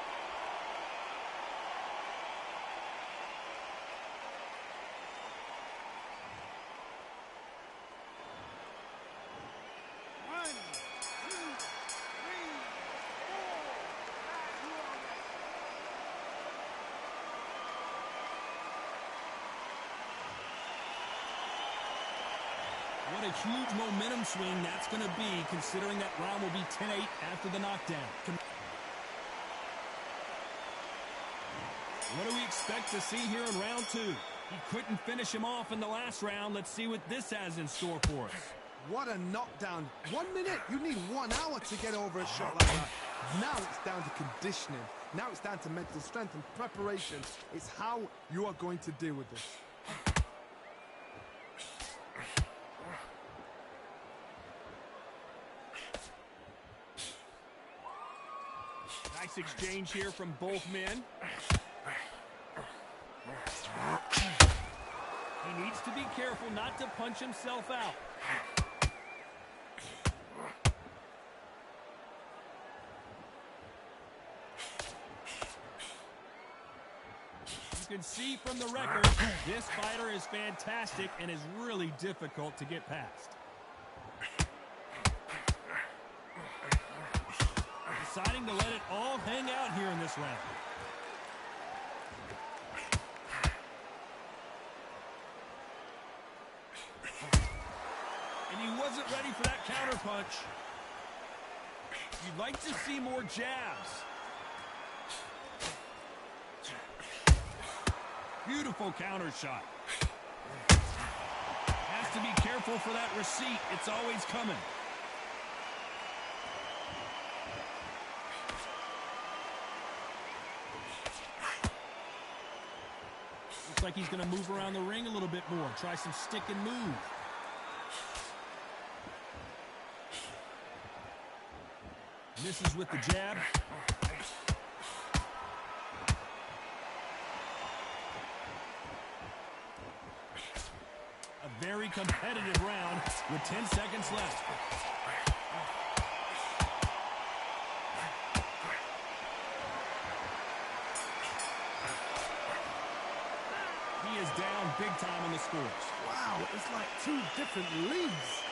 What a huge momentum swing that's going to be, considering that round will be 10-8 after the knockdown. What do we expect to see here in round 2? He couldn't finish him off in the last round. Let's see what this has in store for us. What a knockdown. 1 minute, you need 1 hour to get over a shot like that. Now it's down to conditioning. Now it's down to mental strength and preparation. It's how you are going to deal with this. Nice exchange here from both men. He needs to be careful not to punch himself out. You can see from the record, this fighter is fantastic and is really difficult to get past. Deciding to let it all hang out here in this round. And he wasn't ready for that counter punch. You'd like to see more jabs. Beautiful counter shot. Has to be careful for that receipt. It's always coming. Looks like he's going to move around the ring a little bit more. Try some stick and move. Misses with the jab. A very competitive round with 10 seconds left. He is down big time on the scores. Wow, it's like two different leagues.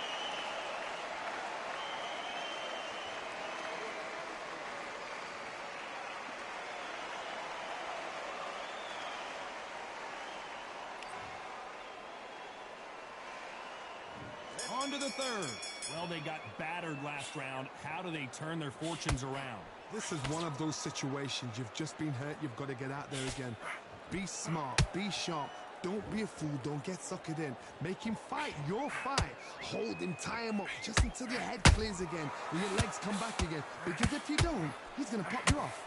On to the third. Well, they got battered last round. How do they turn their fortunes around? This is one of those situations. You've just been hurt. You've got to get out there again. Be smart. Be sharp. Don't be a fool. Don't get suckered in. Make him fight your fight. Hold him. Tie him up just until your head clears again and your legs come back again. Because if you don't, he's going to pop you off.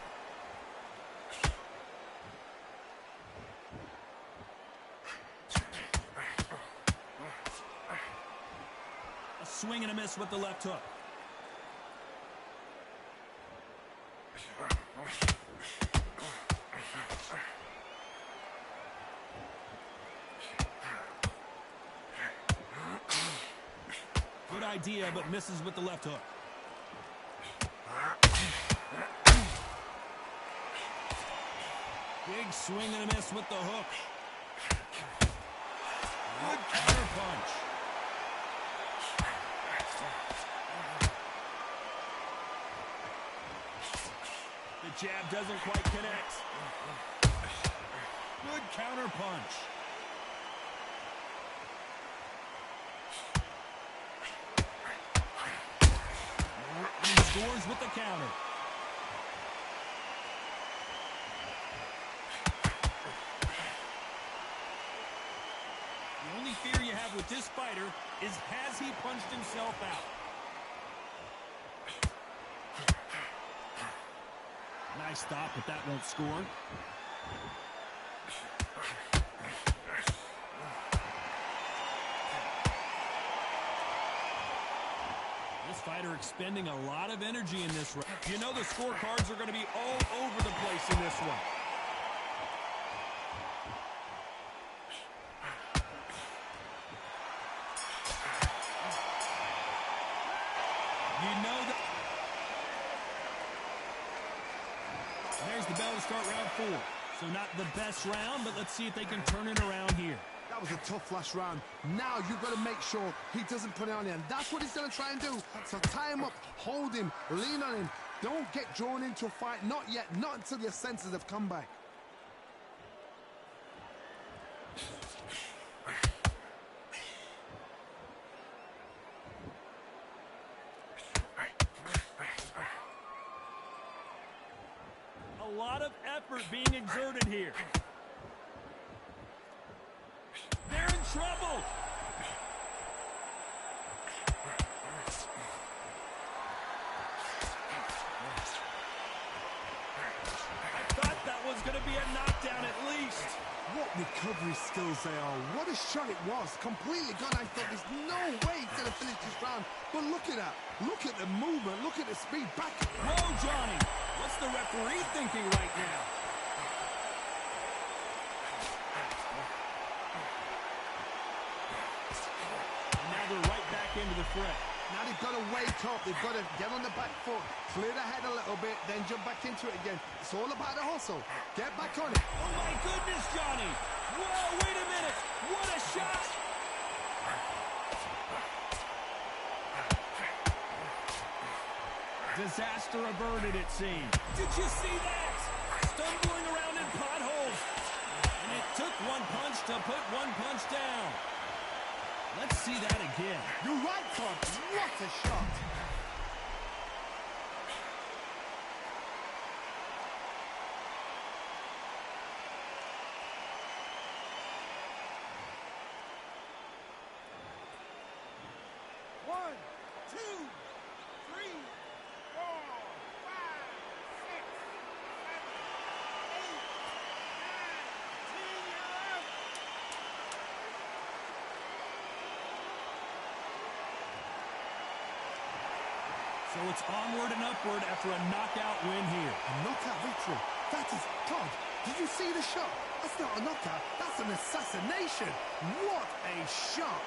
Swing and a miss with the left hook. Good idea, but misses with the left hook. Big swing and a miss with the hook. Good counter punch. The jab doesn't quite connect. Good counter punch. And he scores with the counter. The only fear you have with this fighter is, has he punched himself out? Nice stop, but that won't score. This fighter expending a lot of energy in this round. You know the scorecards are going to be all over the place in this one. You know that. There's the bell to start round 4. So not the best round, but let's see if they can turn it around here. That was a tough last round. Now you've got to make sure he doesn't put it on him. That's what he's going to try and do. So tie him up, hold him, lean on him. Don't get drawn into a fight. Not yet. Not until your senses have come back. A lot of effort being exerted here. They're in trouble. I thought that was going to be a knockdown at least. What recovery skills they are. What a shot it was. Completely gone. I thought there's no way he's going to finish this round. But look at that. Look at the movement. Look at the speed. Back. Whoa, Johnny. What's the referee thinking right now? And now they're right back into the fray. Now they've got to wake up. They've got to get on the back foot, clear the head a little bit, then jump back into it again. It's all about the hustle. Get back on it. Oh, my goodness, Johnny. Whoa, wait a minute. What a shot. Disaster averted, it seemed. Did you see that? Stumbling around in potholes. And it took one punch to put one punch down. Let's see that again. You're right, Todd. What a shot. One, two, three, four, five, six, seven, 8, 9, 10, you're out. So it's onward and upward after a knockout win here. A knockout victory. That is, Todd, did you see the shot? That's not a knockout. That's an assassination. What a shot.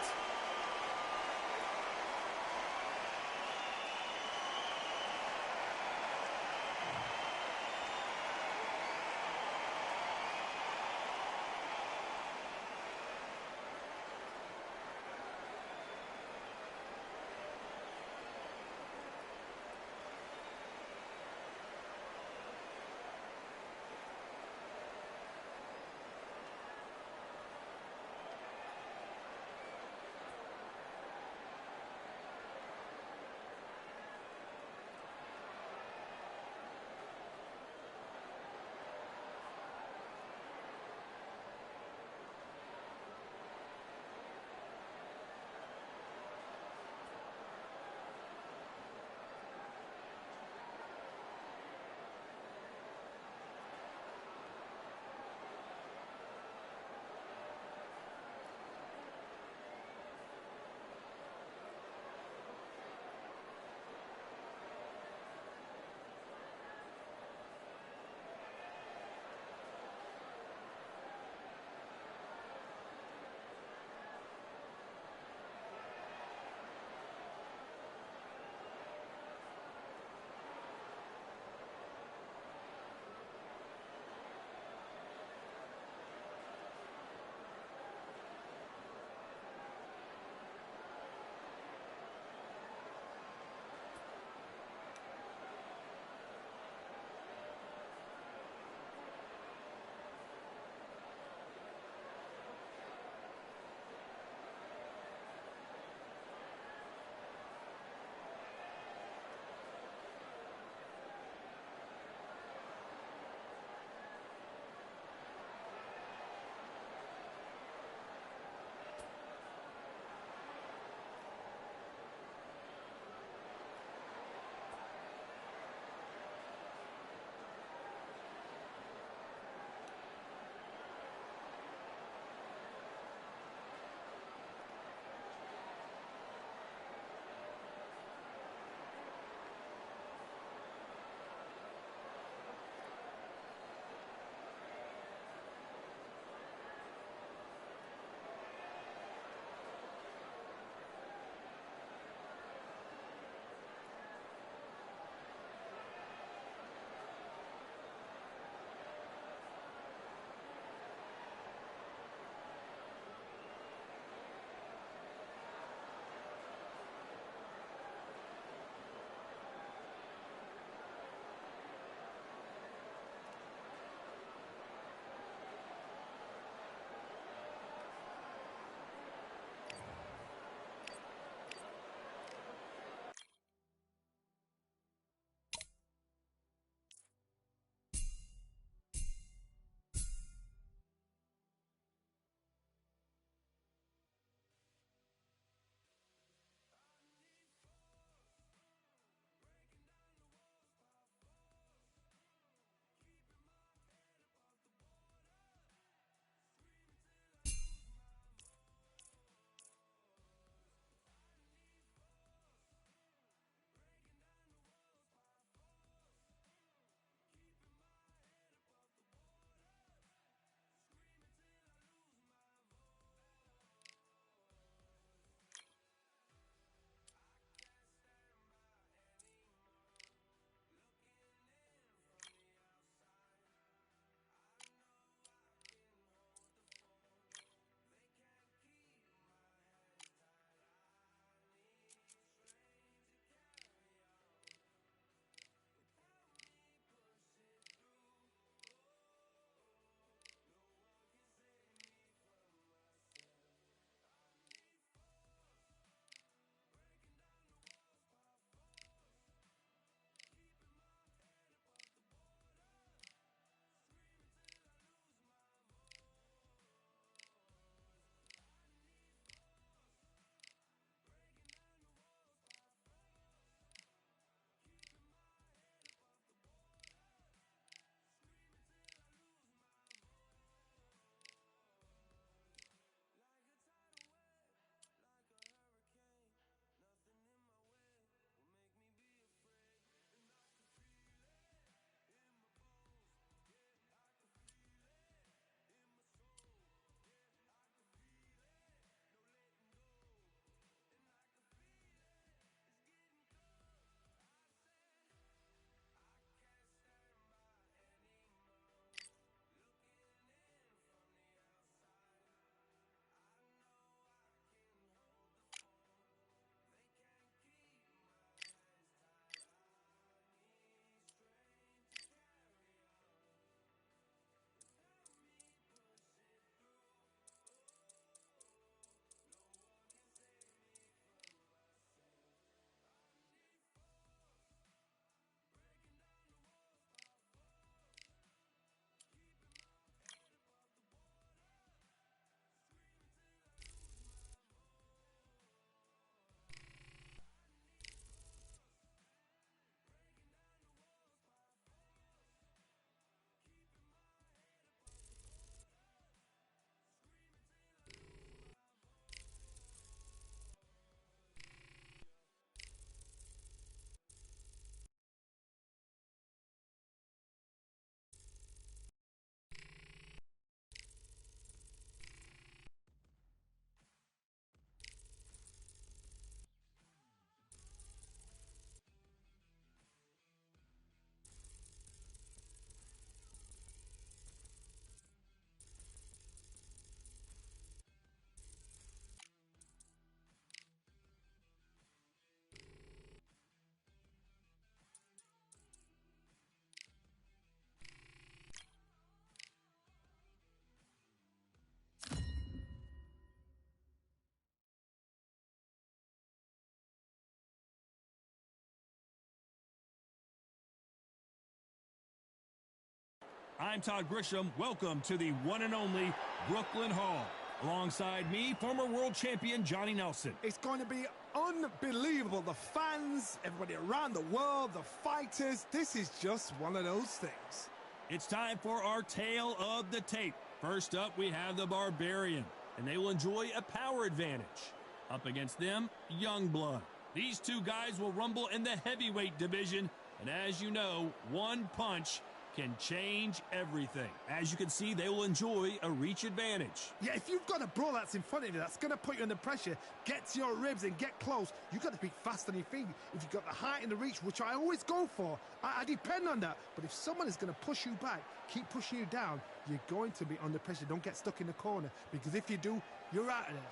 I'm Todd Grisham. Welcome to the one and only Brooklyn Hall. Alongside me, former world champion Johnny Nelson. It's going to be unbelievable. The fans, everybody around the world, the fighters. This is just one of those things. It's time for our tale of the tape. First up, we have the Barbarian, and they will enjoy a power advantage. Up against them, Youngblood. These two guys will rumble in the heavyweight division, and as you know, one punch can change everything. As you can see, they will enjoy a reach advantage. Yeah, if you've got a brawl that's in front of you, that's going to put you under pressure, get to your ribs and get close, you've got to be fast on your feet. If you've got the height and the reach, which I always go for, I depend on that. But if someone is going to push you back, keep pushing you down, you're going to be under pressure. Don't get stuck in the corner, because if you do, you're out of there.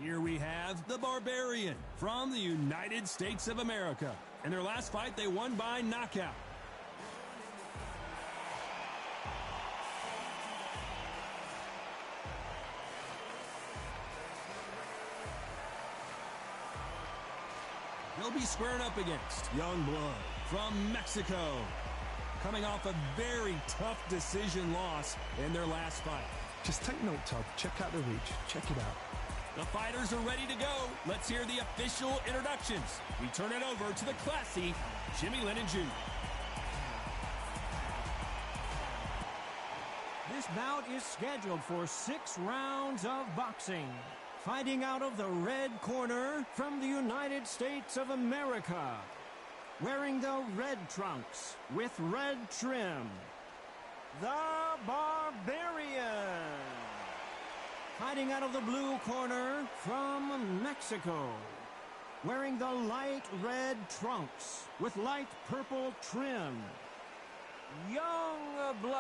Here we have the Barbarian from the United States of America. In their last fight, they won by knockout. They'll be squaring up against Youngblood from Mexico, coming off a very tough decision loss in their last fight. Just take note, Todd. Check out the reach. Check it out. The fighters are ready to go. Let's hear the official introductions. We turn it over to the classy Jimmy Lennon Jr. This bout is scheduled for 6 rounds of boxing. Fighting out of the red corner from the United States of America. Wearing the red trunks with red trim, the Barbarian. Fighting out of the blue corner from Mexico. Wearing the light red trunks with light purple trim, Youngblood.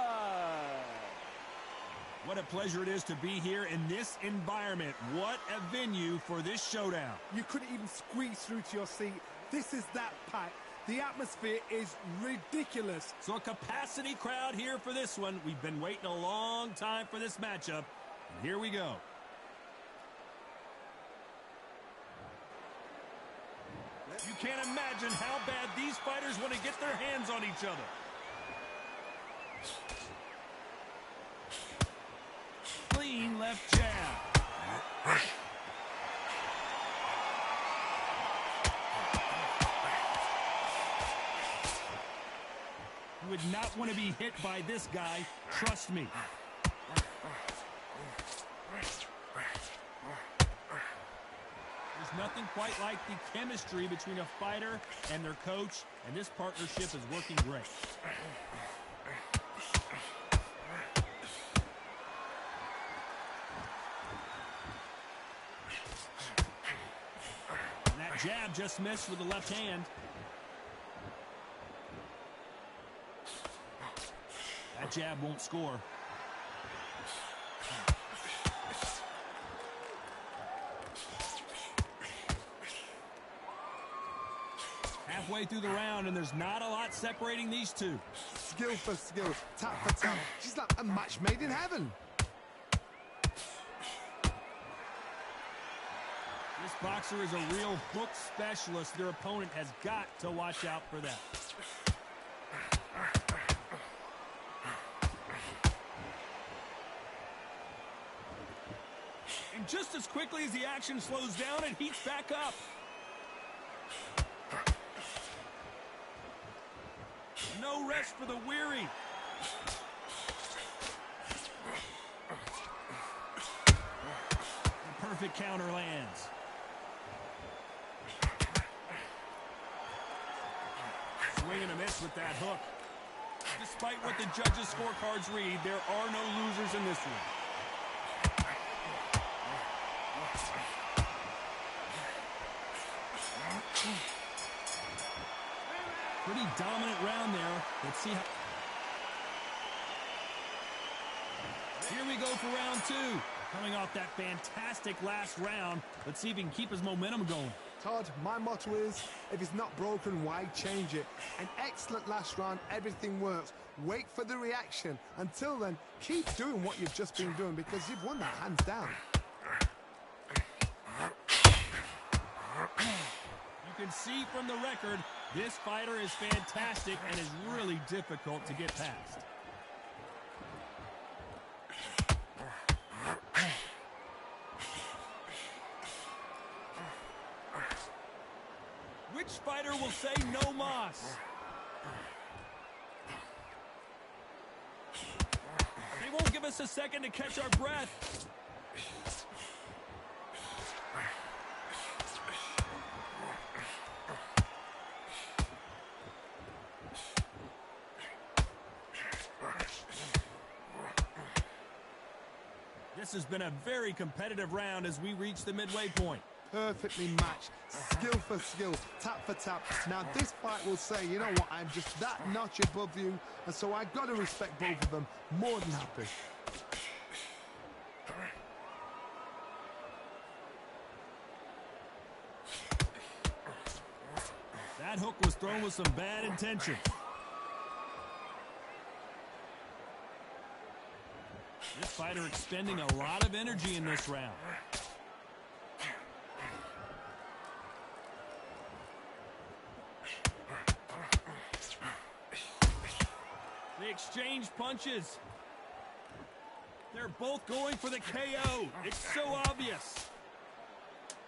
What a pleasure it is to be here in this environment. What a venue for this showdown. You couldn't even squeeze through to your seat. This is that packed. The atmosphere is ridiculous. So a capacity crowd here for this one. We've been waiting a long time for this matchup. And here we go. You can't imagine how bad these fighters want to get their hands on each other. Clean left jab. You would not want to be hit by this guy, trust me. There's nothing quite like the chemistry between a fighter and their coach, and this partnership is working great. And that jab just missed with the left hand. That jab won't score. Halfway through the round, and there's not a lot separating these two. Skill for skill, tap for tap. She's like a match made in heaven. This boxer is a real hook specialist. Their opponent has got to watch out for that. And just as quickly as the action slows down, it heats back up. No rest for the weary. The perfect counter lands. Swing and a miss with that hook. Despite what the judges' scorecards read, there are no losers in this one. Pretty dominant round there. Let's see how... Here we go for round two. Coming off that fantastic last round. Let's see if he can keep his momentum going. Todd, my motto is, if it's not broken, why change it? An excellent last round, everything works. Wait for the reaction. Until then, keep doing what you've just been doing, because you've won that hands down. You can see from the record, This fighter is fantastic and is really difficult to get past. Which fighter will say no mas? They won't give us a second to catch our breath. This has been a very competitive round as we reach the midway point. Perfectly matched, skill for skill, tap for tap. Now this fight will say, you know what, I'm just that notch above you, and so I've got to respect both of them. More than happy. That hook was thrown with some bad intentions. This fighter expending a lot of energy in this round. They exchange punches. They're both going for the KO. It's so obvious.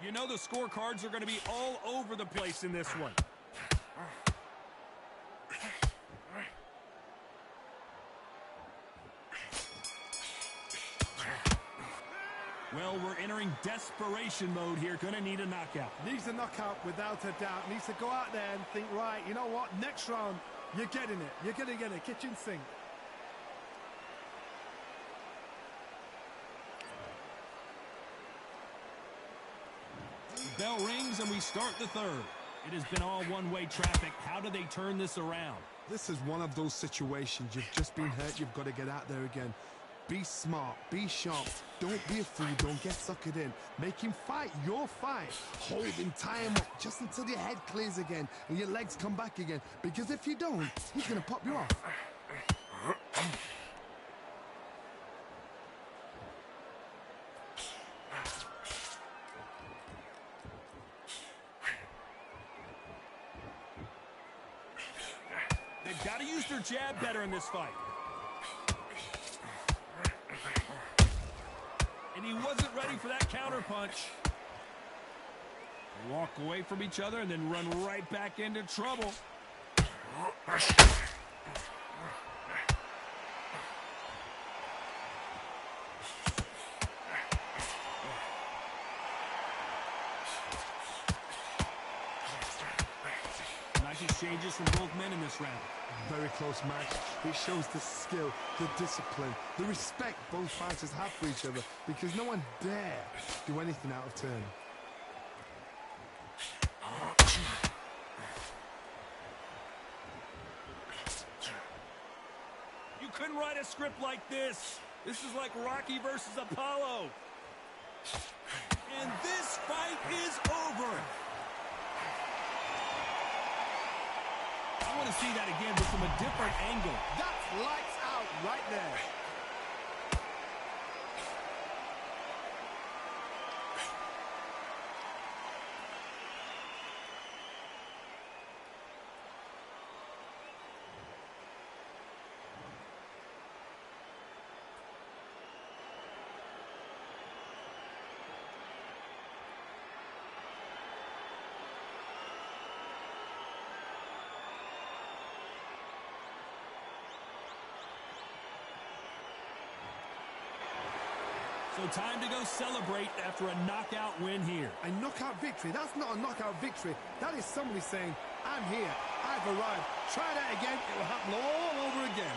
You know the scorecards are going to be all over the place in this one. Well, we're entering desperation mode here. Gonna need a knockout. Needs a knockout without a doubt. Needs to go out there and think, right, you know what, next round, you're getting it. You're gonna get it. Kitchen sink. The bell rings and we start the third. It has been all one-way traffic. How do they turn this around? This is one of those situations. You've just been hurt. You've got to get out there again. Be smart, be sharp, don't be a fool, don't get suckered in. Make him fight your fight. Hold him, tie him up, just until your head clears again and your legs come back again. Because if you don't, he's going to pop you off. They've got to use their jab better in this fight. And he wasn't ready for that counter punch. They walk away from each other and then run right back into trouble. Nice exchanges from both men in this round. Very close match. It shows the skill, the discipline, the respect both fighters have for each other, because no one dare do anything out of turn. You couldn't write a script like this. This is like Rocky versus Apollo. And this fight is over. I want to see that again, but from a different angle. That's lights out right there. So time to go celebrate after a knockout win here. A knockout victory? That's not a knockout victory. That is somebody saying, I'm here, I've arrived. Try that again, it will happen all over again.